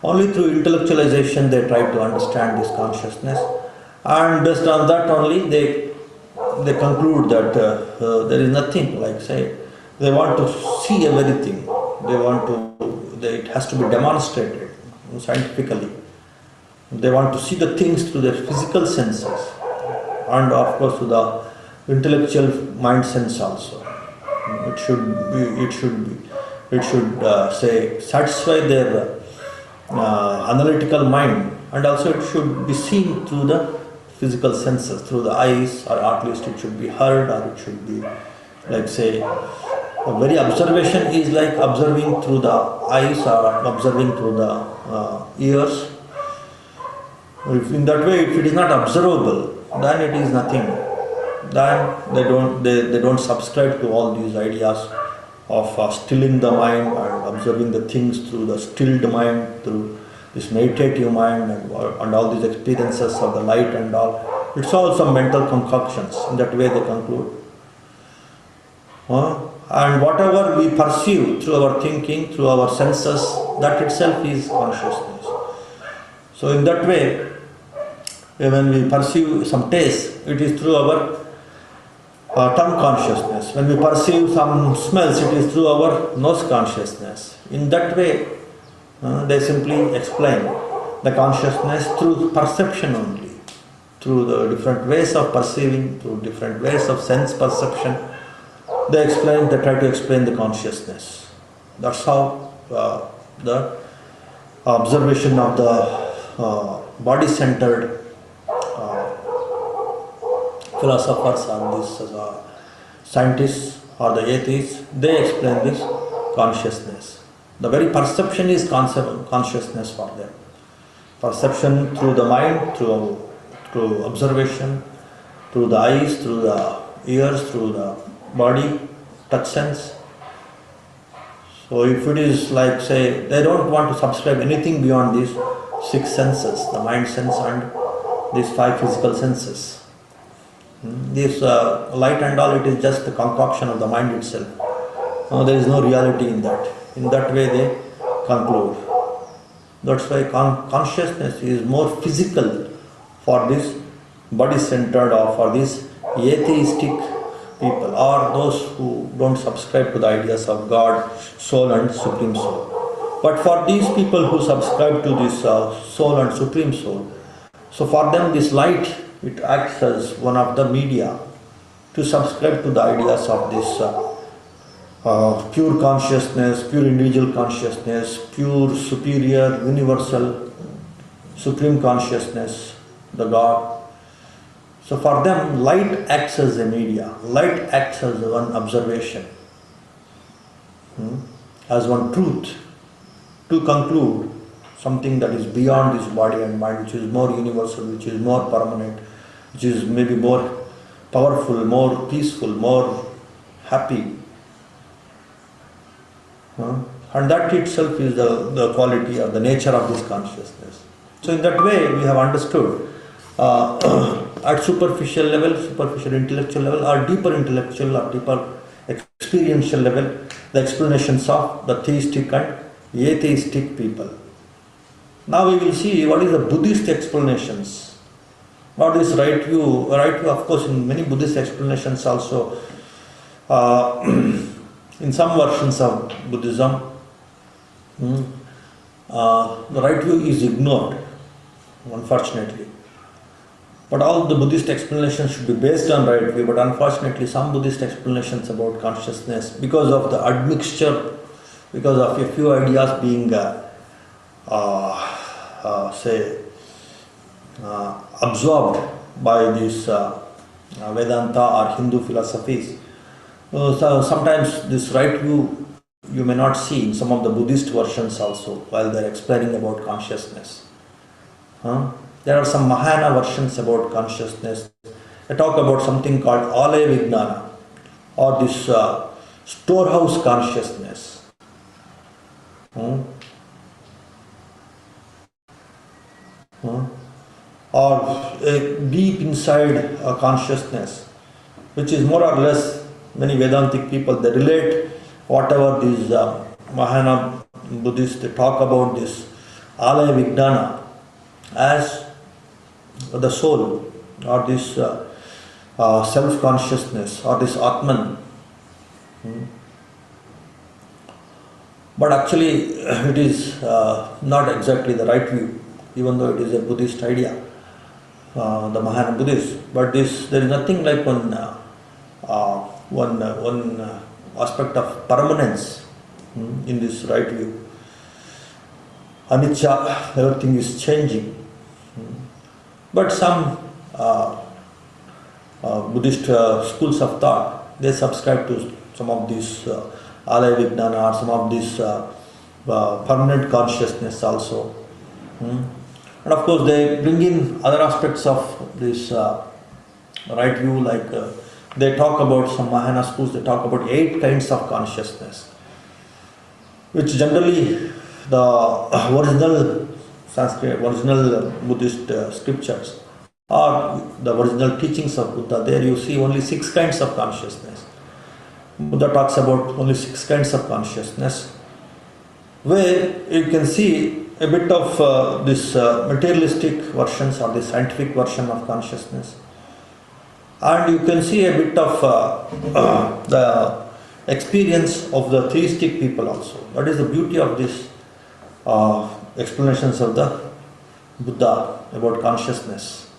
Speaker 1: Only through intellectualization they try to understand this consciousness, and based on that only they conclude that there is nothing, like say, they want to see everything. It has to be demonstrated scientifically. They want to see the things through their physical senses, and of course to the intellectual mind sense also. It should say satisfy their analytical mind, and also it should be seen through the physical senses, through the eyes, or at least it should be heard, or it should be, like say, a very observation is like observing through the eyes or observing through the ears. If in that way, if it is not observable, then it is nothing. Then they don't subscribe to all these ideas of stilling the mind and observing the things through the stilled mind, through this meditative mind, and all these experiences of the light and all. It's all some mental concoctions. In that way they conclude. And whatever we perceive through our thinking, through our senses, that itself is consciousness. So in that way, when we perceive some taste, it is through our tongue consciousness. When we perceive some smells, it is through our nose consciousness. In that way, they simply explain the consciousness through perception only, through the different ways of perceiving, through different ways of sense perception. They try to explain the consciousness. That's how the observation of the body-centered philosophers or these scientists or the atheists, they explain this consciousness. The very perception is consciousness for them. Perception through the mind, through observation, through the eyes, through the ears, through the body, touch sense. So if it is like, say, they don't want to subscribe anything beyond these 6 senses, the mind sense and these 5 physical senses. This light and all, it is just the concoction of the mind itself. There is no reality in that. In that way they conclude. That's why consciousness is more physical for this body-centered or for these atheistic people, or those who don't subscribe to the ideas of God, soul and supreme soul. But for these people who subscribe to this soul and supreme soul, so for them this light, it acts as one of the media to subscribe to the ideas of this pure consciousness, pure individual consciousness, pure superior, universal, supreme consciousness, the God. So for them, light acts as a media, light acts as one observation, as one truth, to conclude something that is beyond this body and mind, which is more universal, which is more permanent, which is maybe more powerful, more peaceful, more happy. And that itself is the quality or the nature of this consciousness. So in that way we have understood at superficial level, superficial intellectual level, or deeper intellectual or deeper experiential level, the explanations of the theistic and atheistic people. Now we will see what is the Buddhist explanations. What is right view? Right view, of course, in many Buddhist explanations also, in some versions of Buddhism, the right view is ignored, unfortunately. But all the Buddhist explanations should be based on right view, but unfortunately some Buddhist explanations about consciousness, because of the admixture, because of a few ideas being absorbed by this Vedanta or Hindu philosophies. So sometimes this right view you may not see in some of the Buddhist versions also while they are explaining about consciousness. There are some Mahayana versions about consciousness. They talk about something called Alaya Vijnana, or this storehouse consciousness. Or a deep inside consciousness, which is more or less, many Vedantic people, they relate whatever these Mahayana Buddhists, they talk about this Alaya Vijnana as the soul, or this self-consciousness, or this Atman. But actually it is not exactly the right view, even though it is a Buddhist idea, the Mahayana Buddhists. But there is nothing like one aspect of permanence in this right view. Anicca, everything is changing. But some Buddhist schools of thought, they subscribe to some of these Alaya Vijnana, or some of this permanent consciousness also. And of course they bring in other aspects of this right view, like they talk about, some Mahayana schools, they talk about 8 kinds of consciousness, which generally the original Sanskrit, original Buddhist scriptures, or the original teachings of Buddha, there you see only 6 kinds of consciousness. Buddha talks about only 6 kinds of consciousness, where you can see a bit of this materialistic versions, or the scientific version of consciousness, and you can see a bit of the experience of the theistic people also. That is the beauty of this explanations of the Buddha about consciousness.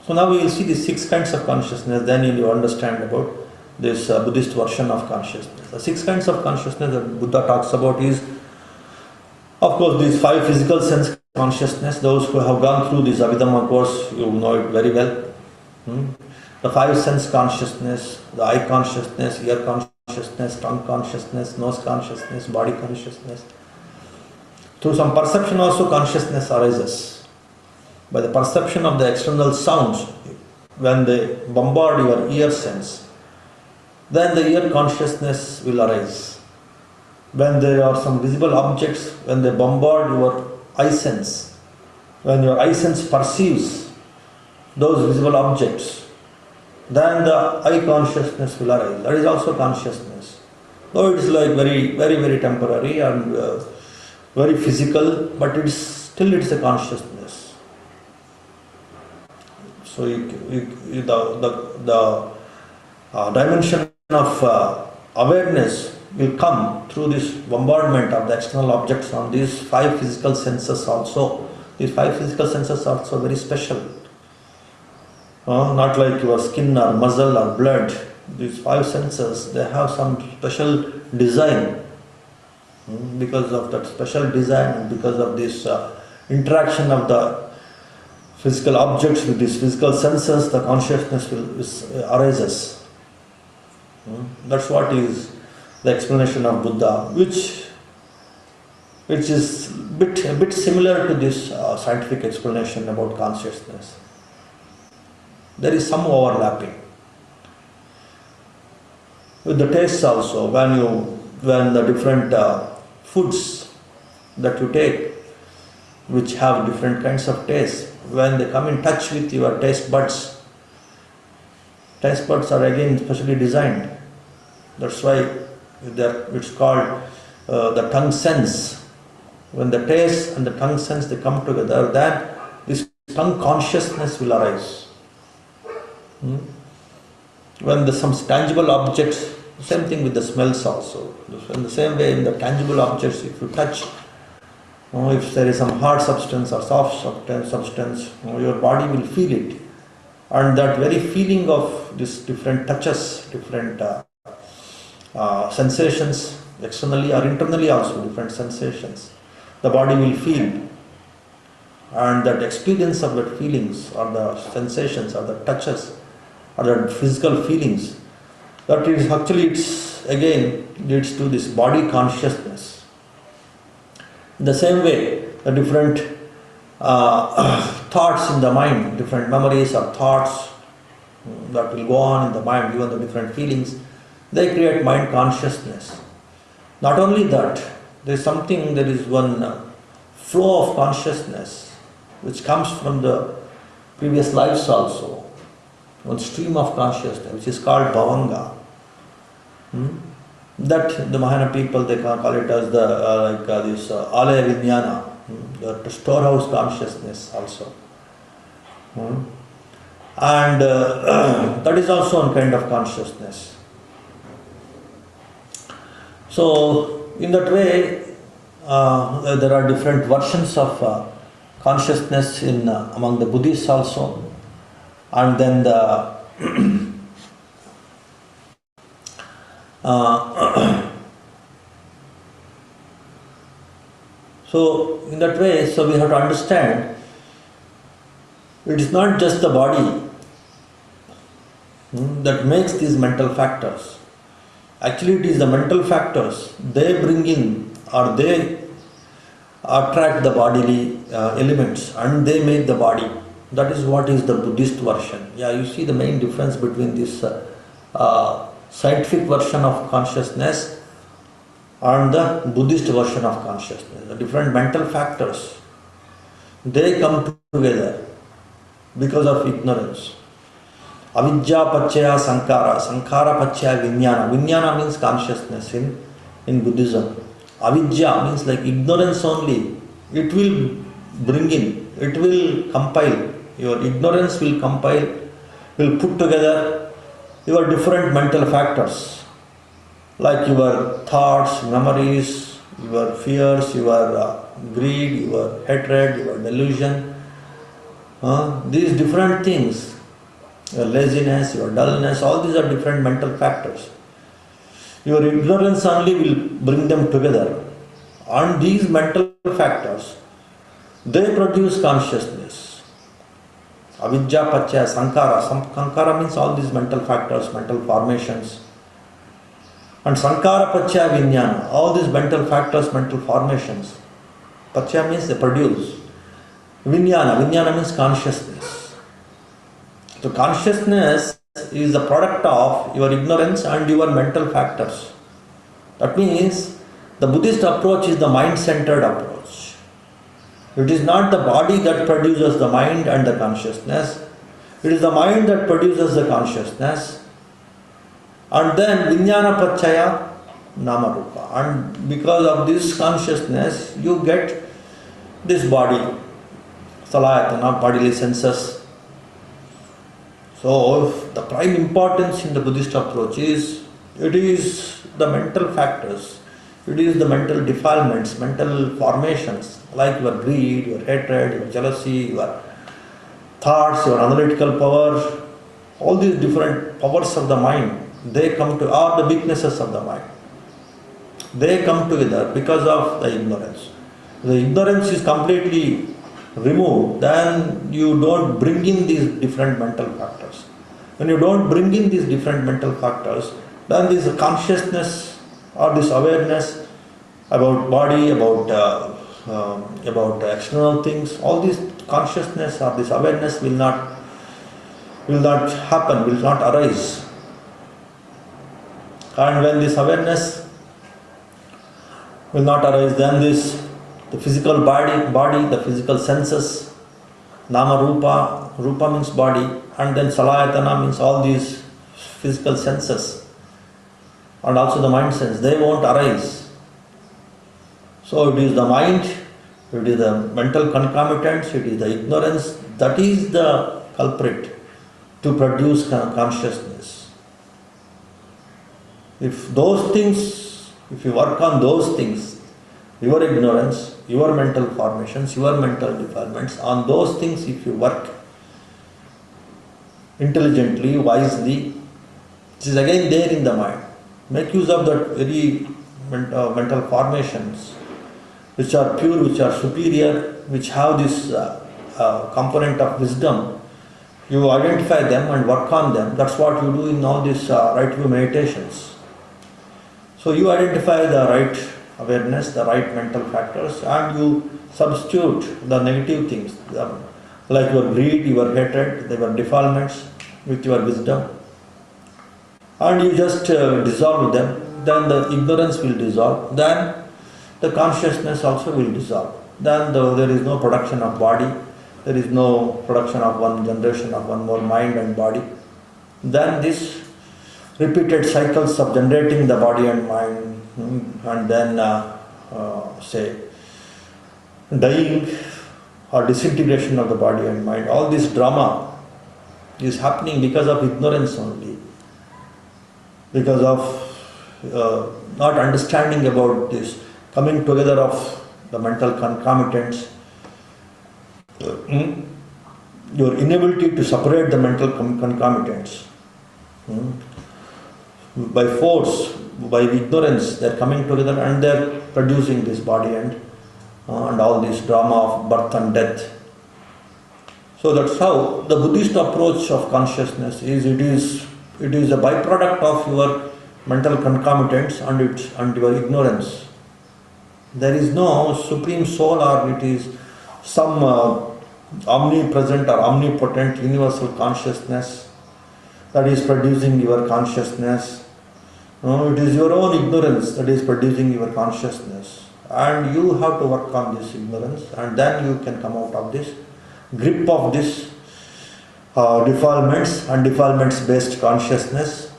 Speaker 1: So now we will see the 6 kinds of consciousness, then you will understand about this Buddhist version of consciousness. The 6 kinds of consciousness that Buddha talks about is, of course, these 5 physical sense consciousness. Those who have gone through this Abhidhamma course, you know it very well. The 5 sense consciousness, the eye consciousness, ear consciousness, tongue consciousness, nose consciousness, body consciousness. Through some perception also consciousness arises. By the perception of the external sounds, when they bombard your ear sense, then the ear consciousness will arise. When there are some visible objects, when they bombard your eye sense, when your eye sense perceives those visible objects, then the eye consciousness will arise. That is also consciousness. Though it is like very temporary and very physical, but it's a consciousness. So the dimension of awareness will come through this bombardment of the external objects on these 5 physical senses also. These 5 physical senses are also very special. Not like your skin or muscle or blood. These 5 senses, they have some special design. Because of that special design, and because of this interaction of the physical objects with these physical senses, the consciousness arises. That's what is the explanation of Buddha, which is a bit similar to this scientific explanation about consciousness. There is some overlapping. With the tastes also, when the different foods that you take, which have different kinds of taste, when they come in touch with your taste buds are again specially designed. That's why it's called the tongue sense. When the taste and the tongue sense, they come together, then this tongue consciousness will arise. When there's some tangible objects, same thing with the smells also. In the same way, in the tangible objects, if you touch, if there is some hard substance or soft substance, your body will feel it. And that very feeling of these different touches, different sensations, externally or internally also, different sensations, the body will feel. And that experience of the feelings or the sensations or the touches or the physical feelings, that is actually, it's again leads to this body consciousness. In the same way, the different thoughts in the mind, different memories or thoughts that will go on in the mind, even the different feelings, they create mind consciousness. Not only that, there is one flow of consciousness which comes from the previous lives also, one stream of consciousness which is called bhavanga. That the Mahayana people, they call it as the this alaya vijnana, the storehouse consciousness also. And that is also one kind of consciousness. So in that way, there are different versions of consciousness in among the Buddhists also, and then the so in that way, so we have to understand it is not just the body that makes these mental factors. Actually, it is the mental factors, they bring in or they attract the bodily elements and they make the body. That is what is the Buddhist version. Yeah, you see the main difference between this scientific version of consciousness and the Buddhist version of consciousness. The different mental factors, they come together because of ignorance. Avidya pachaya sankara, sankara pachaya vijnana. Vijnana means consciousness in Buddhism. Avidya means like ignorance only. It will bring in, it will compile, your ignorance will compile, will put together your different mental factors, like your thoughts, memories, your fears, your greed, your hatred, your delusion. These different things, your laziness, your dullness, all these are different mental factors. Your ignorance only will bring them together. And these mental factors, they produce consciousness. Avidya pachaya sankara. Sankara means all these mental factors, mental formations. And sankara pachaya vijnana. All these mental factors, mental formations. Pachaya means they produce. Vijnana means consciousness. So consciousness is the product of your ignorance and your mental factors. That means the Buddhist approach is the mind-centered approach. It is not the body that produces the mind and the consciousness. It is the mind that produces the consciousness. And then vijnana pachaya nama rupa. And because of this consciousness, you get this body, salayatana, bodily senses. So the prime importance in the Buddhist approach is, it is the mental factors, it is the mental defilements, mental formations, like your greed, your hatred, your jealousy, your thoughts, your analytical power, all these different powers of the mind, they come to, are the weaknesses of the mind. They come together because of the ignorance. The ignorance is completely removed, then you don't bring in these different mental factors. When you don't bring in these different mental factors, then this consciousness or this awareness about body, about external things, all this consciousness or this awareness will not happen, will not arise. And when this awareness will not arise, then the physical body, the physical senses, nama rupa, rupa means body, and then salayatana means all these physical senses, and also the mind sense, they won't arise. So it is the mind, it is the mental concomitants, it is the ignorance, that is the culprit to produce consciousness. If those things, if you work on those things, your ignorance, your mental formations, your mental defilements, on those things if you work intelligently, wisely, it is again there in the mind. Make use of that very mental formations which are pure, which are superior, which have this component of wisdom. You identify them and work on them. That's what you do in all these right view meditations. So you identify the right awareness, the right mental factors, and you substitute the negative things, the like your greed, your hatred, they were defilements with your wisdom, and you just dissolve them, then the ignorance will dissolve, then the consciousness also will dissolve. Then there is no production of body, there is no production of one generation of one more mind and body. Then this repeated cycles of generating the body and mind, and then say dying or disintegration of the body and mind, all this drama is happening because of ignorance only, because of not understanding about this coming together of the mental concomitants, your inability to separate the mental concomitants. By force, by ignorance, they are coming together and they are producing this body and all this drama of birth and death. So that's how the Buddhist approach of consciousness is. It is a byproduct of your mental concomitants and your ignorance. There is no supreme soul, or it is some omnipresent or omnipotent universal consciousness that is producing your consciousness. No, it is your own ignorance that is producing your consciousness, and you have to work on this ignorance, and then you can come out of this grip of this defilements and defilements based consciousness,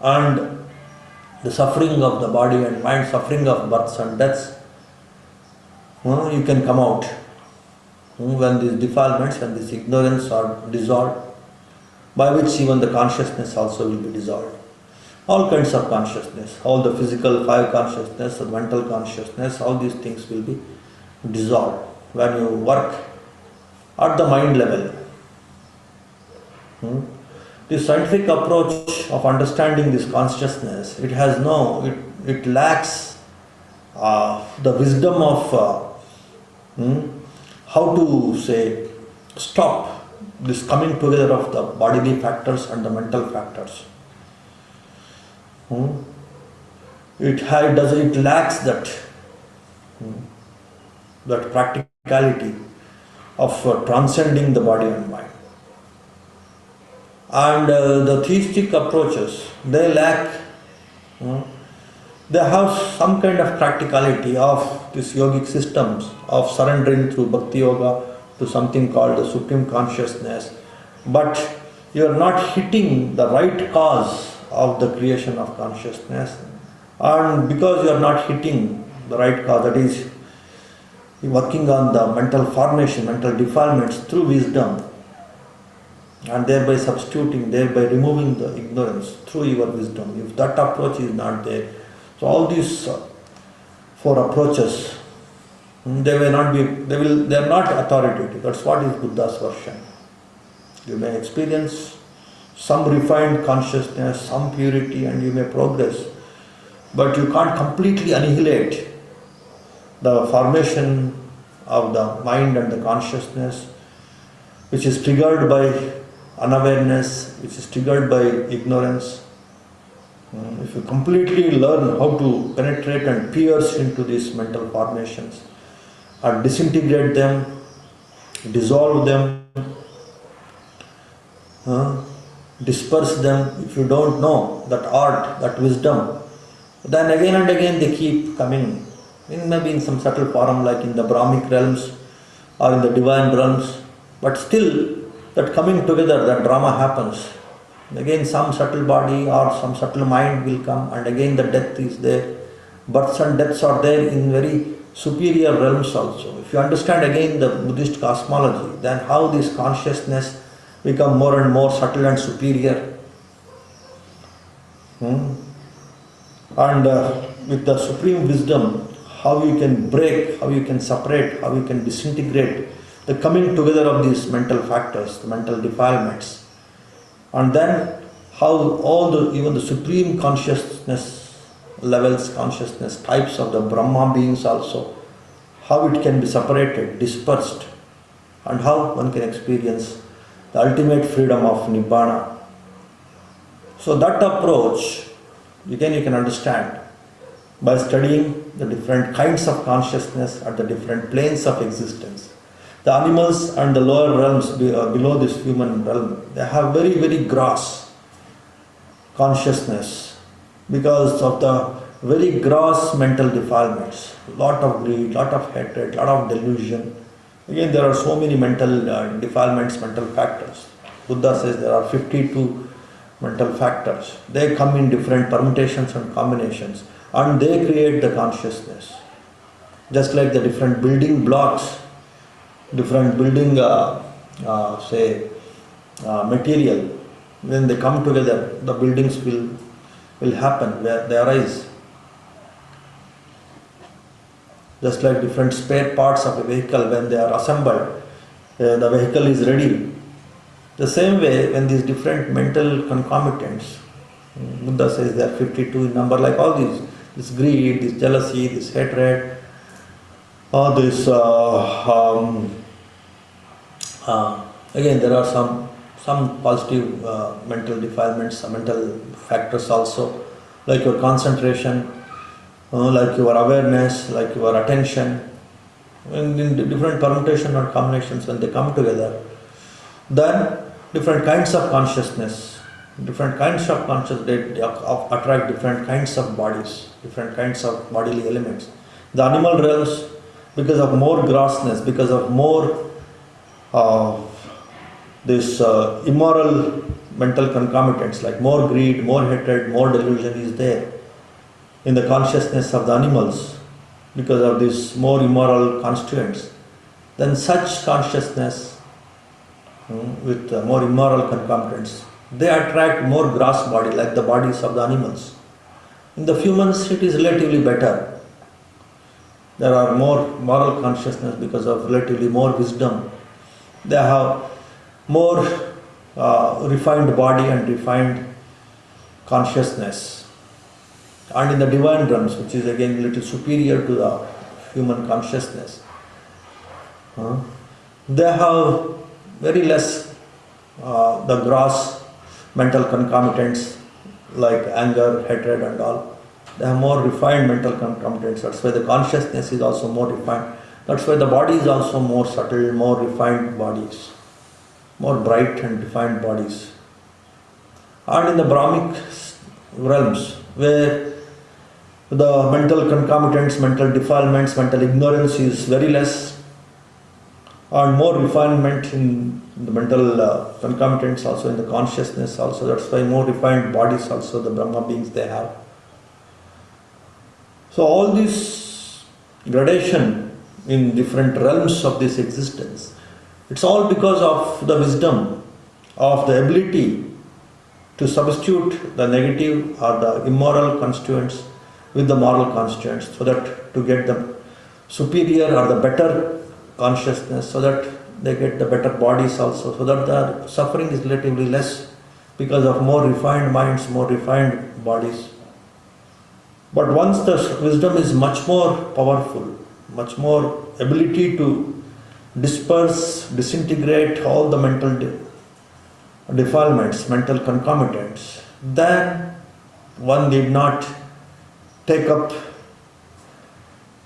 Speaker 1: and the suffering of the body and mind, suffering of births and deaths. You can come out when these defilements and this ignorance are dissolved, by which even the consciousness also will be dissolved. All kinds of consciousness, all the physical five consciousness, the mental consciousness, all these things will be dissolved when you work at the mind level. The scientific approach of understanding this consciousness, it lacks the wisdom of how to say stop this coming together of the bodily factors and the mental factors. It lacks that practicality of transcending the body and mind. And the theistic approaches, they lack, they have some kind of practicality of these yogic systems of surrendering through bhakti yoga to something called the supreme consciousness, but you are not hitting the right cause of the creation of consciousness, and because you are not hitting the right cause, that is working on the mental formation, mental defilements through wisdom, and thereby substituting, thereby removing the ignorance through your wisdom. If that approach is not there, so all these four approaches, they are not authoritative. That's what is Buddha's version. You may experience some refined consciousness, some purity, and you may progress, but you can't completely annihilate the formation of the mind and the consciousness, which is triggered by unawareness, which is triggered by ignorance. If you completely learn how to penetrate and pierce into these mental formations and disintegrate them, dissolve them, disperse them, if you don't know that art, that wisdom, then again and again they keep coming, maybe in some subtle form like in the Brahmic realms or in the divine realms, but still that coming together, that drama happens. Again some subtle body or some subtle mind will come, and again the death is there. Births and deaths are there in very superior realms also. If you understand again the Buddhist cosmology, then how this consciousness become more and more subtle and superior. And with the supreme wisdom, how you can break, how you can separate, how you can disintegrate the coming together of these mental factors, the mental defilements, and then how even the supreme consciousness levels, consciousness types of the Brahma beings also, how it can be separated, dispersed, and how one can experience the ultimate freedom of Nibbana. So that approach, again you can understand by studying the different kinds of consciousness at the different planes of existence. The animals and the lower realms below this human realm, they have very, very gross consciousness because of the very gross mental defilements. Lot of greed, lot of hatred, lot of delusion. Again, there are so many mental defilements, mental factors. Buddha says there are 52 mental factors. They come in different permutations and combinations, and they create the consciousness. Just like the different building blocks, different building, material, when they come together, the buildings will happen where they arise. Just like different spare parts of a vehicle, when they are assembled, the vehicle is ready. The same way, when these different mental concomitants, Buddha says there are 52 in number, like all these, this greed, this jealousy, this hatred, all this, again there are some positive mental defilements, some mental factors also, like your concentration, like your awareness, like your attention. And in the different permutation or combinations, when they come together, then different kinds of consciousness, they attract different kinds of bodies, different kinds of bodily elements. The animal realms, because of more grossness, because of more immoral mental concomitants, like more greed, more hatred, more delusion is there in the consciousness of the animals, because of these more immoral constituents, then such consciousness with more immoral concomitants, they attract more gross body, like the bodies of the animals. In the humans, it is relatively better. There are more moral consciousness because of relatively more wisdom. They have more refined body and refined consciousness. And in the divine realms, which is again a little superior to the human consciousness, they have very less the gross mental concomitants like anger, hatred and all. They have more refined mental concomitants. That's why the consciousness is also more refined. That's why the body is also more subtle, more refined bodies, more bright and refined bodies. And in the Brahmic realms, where the mental concomitants, mental defilements, mental ignorance is very less, and more refinement in the mental concomitants, also in the consciousness also. That's why more refined bodies also the Brahma beings they have. So all this gradation in different realms of this existence, it's all because of the wisdom, of the ability to substitute the negative or the immoral constituents with the moral constituents, so that to get the superior or the better consciousness, so that they get the better bodies also, so that the suffering is relatively less because of more refined minds, more refined bodies. But once the wisdom is much more powerful, much more ability to disperse, disintegrate all the mental defilements, mental concomitants, then one need not take up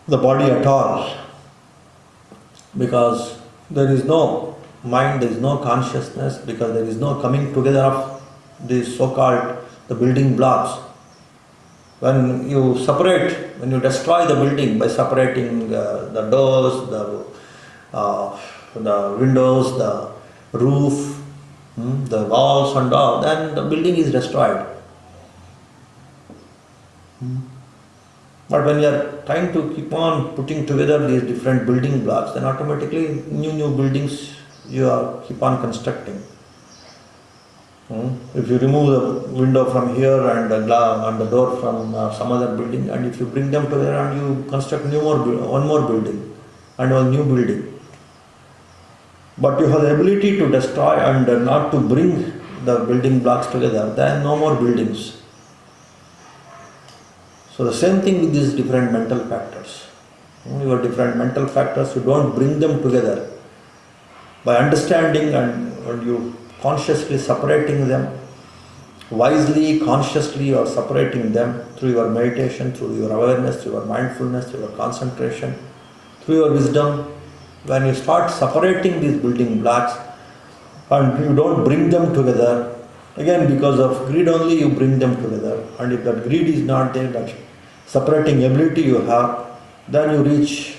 Speaker 1: the body at all, because there is no mind, there is no consciousness, because there is no coming together of these so-called the building blocks. When you separate, when you destroy the building by separating the doors, the windows, the roof, the walls and all, then the building is destroyed. But when you are trying to keep on putting together these different building blocks, then automatically new buildings you are keep on constructing. If you remove the window from here and the door from some other building, and if you bring them together and you construct one more building and one new building, but you have the ability to destroy and not to bring the building blocks together, then no more buildings. So the same thing with these different mental factors. Your different mental factors, you don't bring them together by understanding and you consciously separating them, wisely, consciously you are separating them through your meditation, through your awareness, through your mindfulness, through your concentration, through your wisdom. When you start separating these building blocks and you don't bring them together, again because of greed only you bring them together, and if that greed is not there, that separating ability you have, then you reach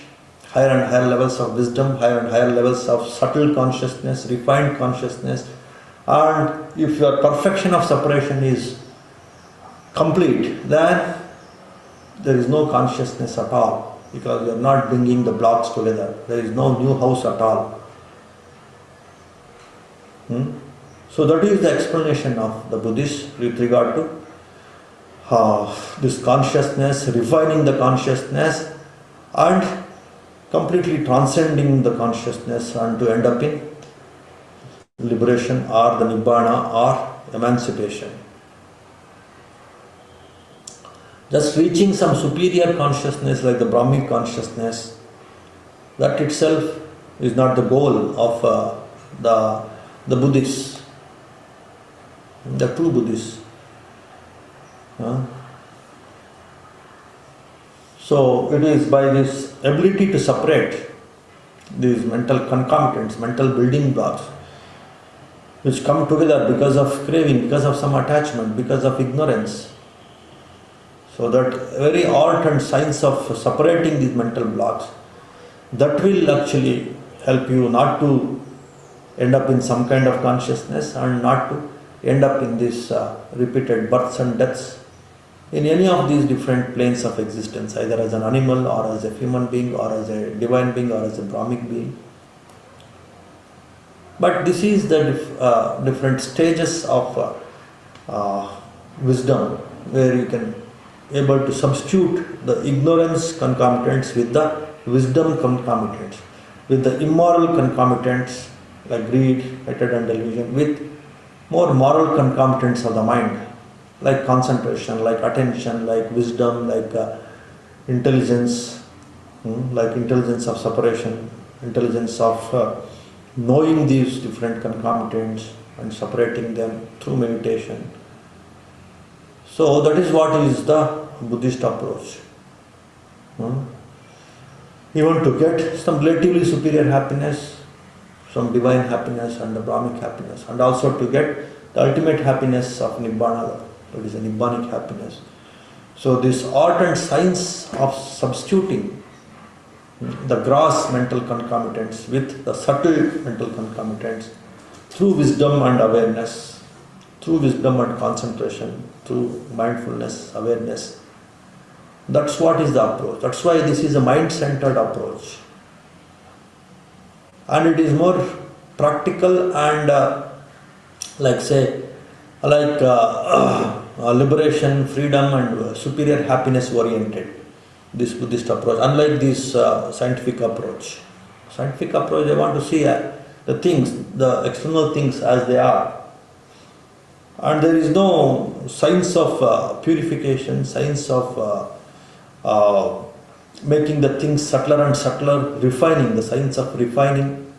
Speaker 1: higher and higher levels of wisdom, higher and higher levels of subtle consciousness, refined consciousness. And if your perfection of separation is complete, then there is no consciousness at all, because you are not bringing the blocks together. There is no new house at all. So that is the explanation of the Buddhists with regard to this consciousness, refining the consciousness and completely transcending the consciousness, and to end up in liberation or the Nibbana or emancipation. Just reaching some superior consciousness like the Brahmic consciousness, that itself is not the goal of the Buddhists, the true Buddhists. So it is by this ability to separate these mental concomitants, mental building blocks, which come together because of craving, because of some attachment, because of ignorance. So that very art and science of separating these mental blocks, that will actually help you not to end up in some kind of consciousness and not to end up in this repeated births and deaths in any of these different planes of existence, either as an animal or as a human being or as a divine being or as a Brahmic being. But this is the different stages of wisdom, where you can able to substitute the ignorance concomitants with the wisdom concomitants, with the immoral concomitants like greed, hatred and delusion, with more moral concomitants of the mind, like concentration, like attention, like wisdom, like intelligence, like intelligence of separation, intelligence of knowing these different concomitants and separating them through meditation. So that is what is the Buddhist approach. You want to get some relatively superior happiness, some divine happiness and the Brahmic happiness, and also to get the ultimate happiness of Nibbana, that is a Nibbanic happiness. So this art and science of substituting the gross mental concomitants with the subtle mental concomitants through wisdom and awareness, through wisdom and concentration, through mindfulness, awareness. That's what is the approach. That's why this is a mind-centered approach. And it is more practical and liberation, freedom and superior happiness oriented, this Buddhist approach, unlike this scientific approach. Scientific approach, they want to see the things, the external things as they are. And there is no science of purification, science of making the things subtler and subtler, refining, the science of refining,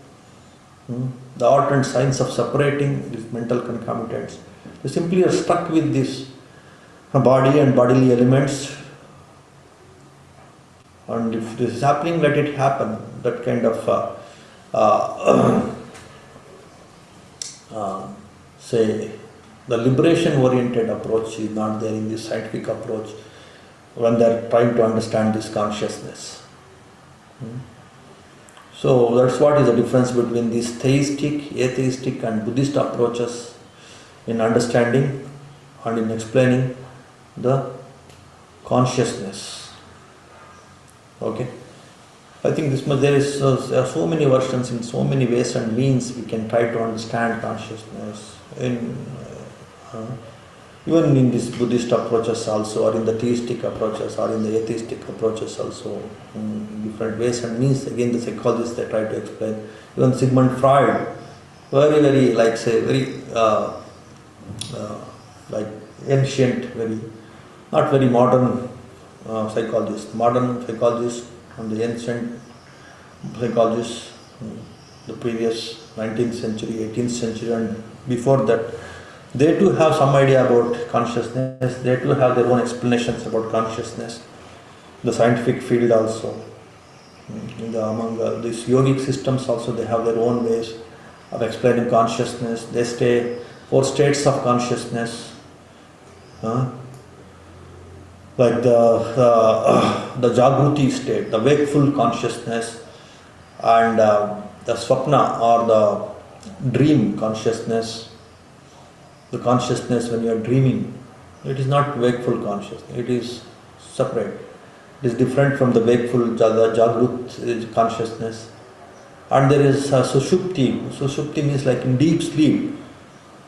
Speaker 1: the art and science of separating these mental concomitants. They simply are stuck with this body and bodily elements, and if this is happening, let it happen. That kind of say the liberation oriented approach is not there in this scientific approach when they are trying to understand this consciousness. So that's what is the difference between these theistic, atheistic and Buddhist approaches in understanding and in explaining the consciousness. Okay. I think this much, there are so many versions in so many ways and means we can try to understand consciousness. Even in these Buddhist approaches also, or in the theistic approaches, or in the atheistic approaches also, in different ways and means. Again, the psychologists, they try to explain. Even Sigmund Freud, very like ancient, not very modern psychologist. Modern psychologists and the ancient psychologists, the previous 19th century, 18th century and before that, they too have some idea about consciousness, they too have their own explanations about consciousness, the scientific field also. Among these yogic systems also, they have their own ways of explaining consciousness. They say 4 states of consciousness, like the Jagruti state, the wakeful consciousness, and the Swapna or the dream consciousness, the consciousness when you are dreaming. It is not wakeful consciousness, it is separate. It is different from the wakeful Jagrut consciousness. And there is Sushupti. Sushupti means like in deep sleep.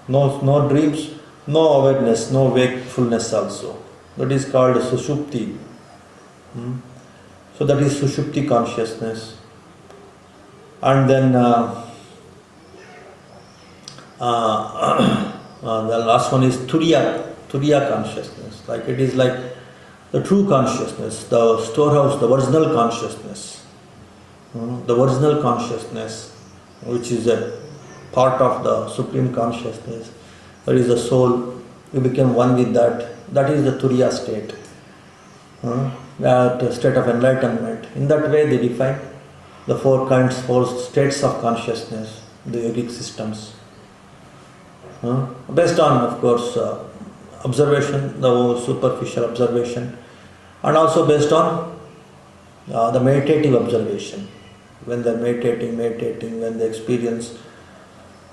Speaker 1: No dreams, no awareness, no wakefulness also. That is called Sushupti. So that is Sushupti consciousness. And then the last one is Turiya consciousness. Like it is like the true consciousness, the storehouse, the original consciousness. The original consciousness, which is a part of the supreme consciousness, that is the soul. You become one with that. That is the Turiya state, that state of enlightenment. In that way, they define the 4 states of consciousness, the yogic systems, based on, of course, observation, the superficial observation, and also based on the meditative observation. When they are meditating, when they experience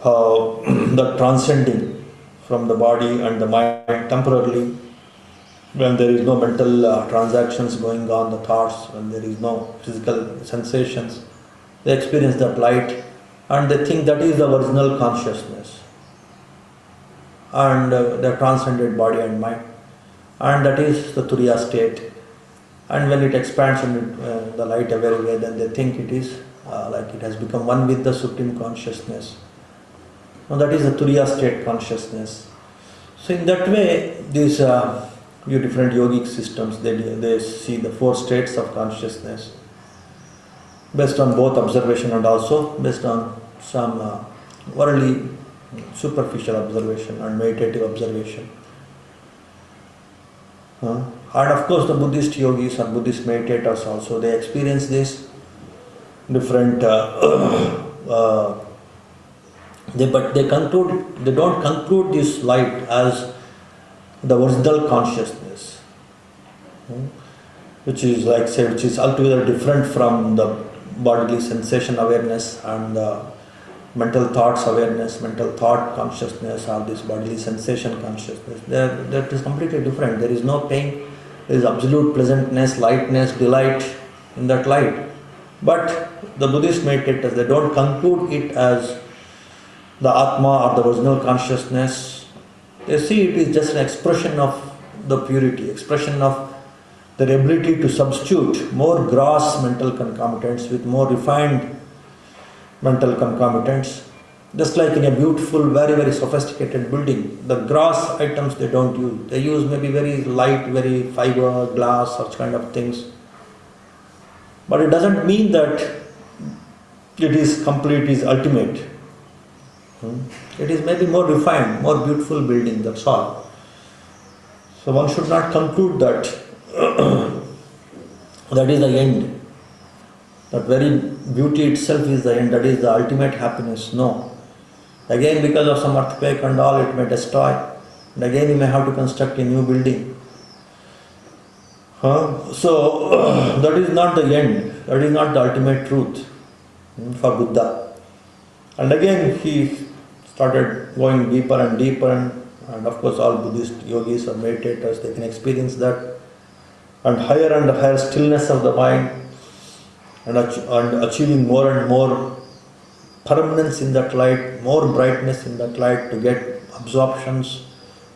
Speaker 1: the transcending from the body and the mind temporarily, when there is no mental transactions going on, the thoughts, when there is no physical sensations, they experience that light and they think that is the original consciousness, and the transcended body and mind, and that is the Turiya state. And when it expands and the light everywhere, then they think it is like it has become one with the supreme consciousness. Now that is the Turiya state consciousness. So in that way, these different yogic systems, they see the 4 states of consciousness based on both observation and also based on some worldly superficial observation and meditative observation. And of course the Buddhist yogis or Buddhist meditators also, they experience this different, but they don't conclude this light as the original consciousness, which is like which is altogether different from the bodily sensation awareness and the mental thoughts awareness, mental thought consciousness, or this bodily sensation consciousness. That is completely different. There is no pain, there is absolute pleasantness, lightness, delight in that light. But the Buddhist meditators, they don't conclude it as the Atma or the original consciousness. They see it is just an expression of the purity, expression of their ability to substitute more gross mental concomitants with more refined mental concomitants. Just like in a beautiful, very, very sophisticated building, the gross items they don't use. They use maybe very light, very fiber, glass, such kind of things. But it doesn't mean that it is complete, it is ultimate. It is maybe more refined, more beautiful building, that's all. So one should not conclude that that is the end. That very beauty itself is the end, that is the ultimate happiness. No. Again, because of some earthquake and all, it may destroy. And again, you may have to construct a new building. So, that is not the end. That is not the ultimate truth for Buddha. And again, he started going deeper and deeper, and of course, all Buddhist yogis or meditators, they can experience that. And higher stillness of the mind, and achieving more and more permanence in that light, more brightness in that light, to get absorptions,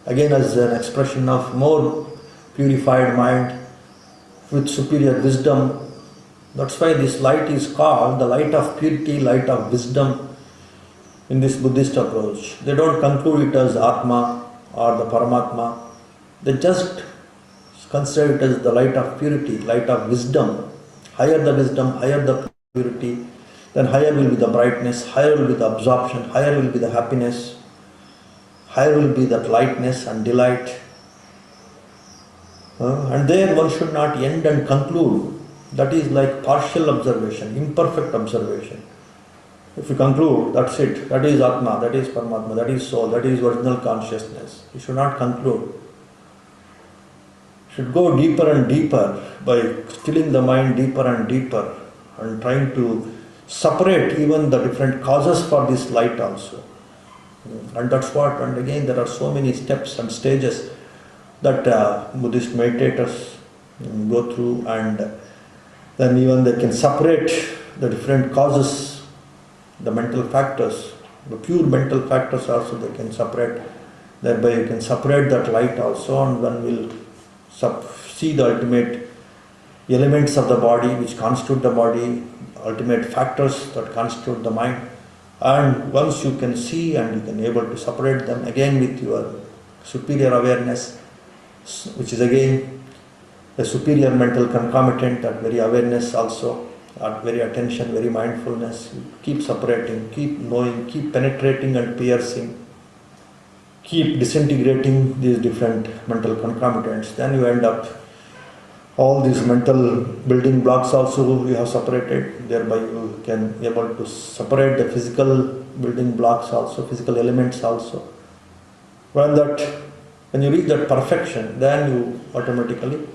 Speaker 1: again as an expression of more purified mind with superior wisdom. That's why this light is called the light of purity, light of wisdom in this Buddhist approach. They don't conclude it as Atma or the Paramatma. They just consider it as the light of purity, light of wisdom. Higher the wisdom, higher the purity, then higher will be the brightness, higher will be the absorption, higher will be the happiness, higher will be that lightness and delight. And there one should not end and conclude That is like partial observation, imperfect observation. If you conclude, that's it, that is Atma, that is Paramatma, that is soul, that is original consciousness, you should not conclude. You should go deeper and deeper by stilling the mind deeper and deeper and trying to separate even the different causes for this light also. And that's what, and again there are so many steps and stages that Buddhist meditators go through, and then even they can separate the different causes, the mental factors, the pure mental factors also they can separate. Thereby you can separate that light also, and one will see the ultimate elements of the body which constitute the body, ultimate factors that constitute the mind. And once you can see and you can able to separate them again with your superior awareness, which is again a superior mental concomitant, that very awareness also, that very attention, very mindfulness, you keep separating, keep knowing, keep penetrating and piercing, keep disintegrating these different mental concomitants, then you end up all these mental building blocks also you have separated, thereby you can able to separate the physical building blocks also, physical elements also. When you reach that perfection, then you automatically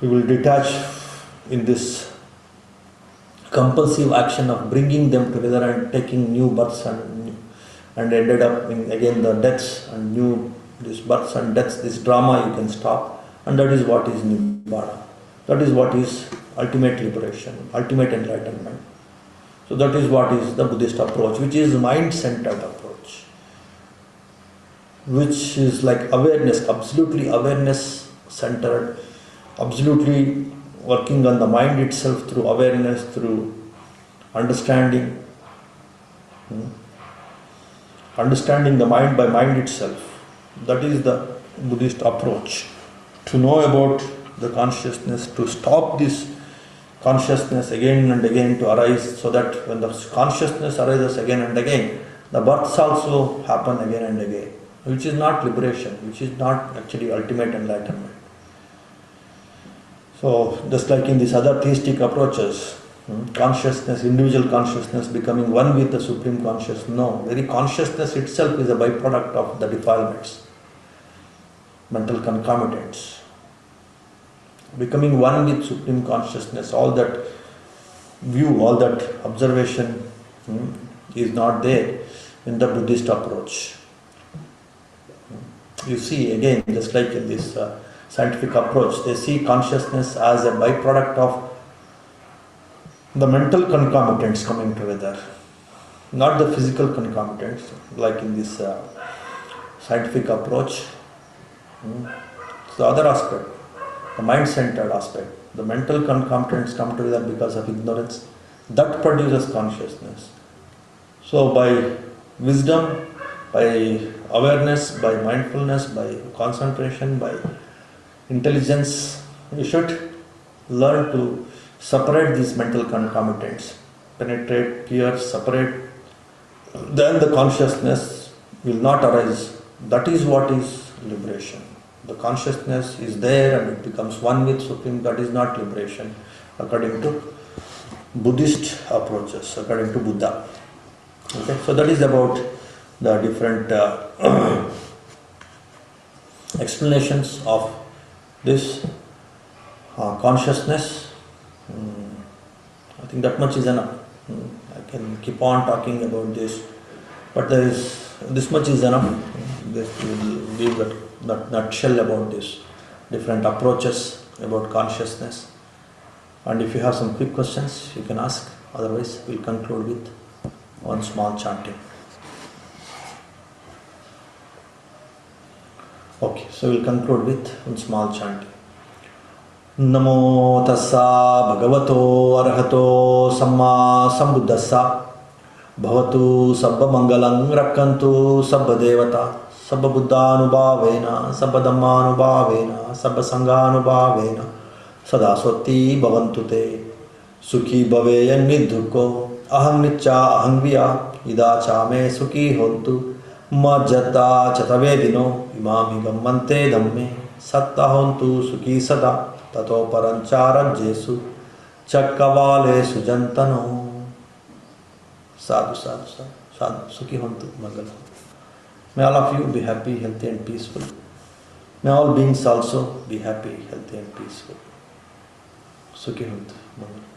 Speaker 1: you will detach in this compulsive action of bringing them together and taking new births and ended up in again the deaths and new these births and deaths, this drama you can stop. And that is what is Nibbana. That is what is ultimate liberation, ultimate enlightenment. So that is what is the Buddhist approach, which is mind-centered approach, which is like awareness, absolutely awareness-centered, absolutely working on the mind itself through awareness, through understanding, understanding the mind by mind itself. That is the Buddhist approach. To know about the consciousness, to stop this consciousness again and again to arise, so that when the consciousness arises again and again, the births also happen again and again, which is not liberation, which is not actually ultimate enlightenment. So just like in these other theistic approaches, consciousness, individual consciousness becoming one with the Supreme Consciousness, no, very consciousness itself is a byproduct of the defilements, mental concomitants. Becoming one with Supreme Consciousness, all that view, all that observation is not there in the Buddhist approach. You see, again, just like in this scientific approach, they see consciousness as a byproduct of the mental concomitants coming together, not the physical concomitants, like in this scientific approach. It's the other aspect, the mind-centered aspect. The mental concomitants come together because of ignorance. That produces consciousness. So by wisdom, by awareness, by mindfulness, by concentration, by intelligence, we should learn to separate these mental concomitants, penetrate, pierce, separate. Then the consciousness will not arise. That is what is liberation. The consciousness is there and it becomes one with Supreme. That is not liberation according to Buddhist approaches, according to Buddha. Okay, so that is about the different explanations of this consciousness. I think that much is enough. I can keep on talking about this, but there is this much is enough. This will give that nutshell about this different approaches about consciousness. And if you have some quick questions, you can ask. Otherwise, we'll conclude with one small chanting. Okay, so we'll conclude with one small chanting. Namo tassa bhagavato arahato samma sambuddhassa bhavatu sabba mangalang rakkantu sabba devata sabba buddhanubhavena sabba dhammanubhavena sabba sanghanubhavena sada swati bhavantu te sukhi bhaveya nidhukko aham nicca aham viya ida cha me sukhi hontu majjata chatavedino imami gammante dhamme satta hontu sukhi sada tato paranchara jesu Chakkavale Sujantano. Sadhu, sadhu, sadhu, sadhu, Sukhi Hontu, Mangala. May all of you be happy, healthy and peaceful. May all beings also be happy, healthy and peaceful. Sukhi Hontu, Mangala.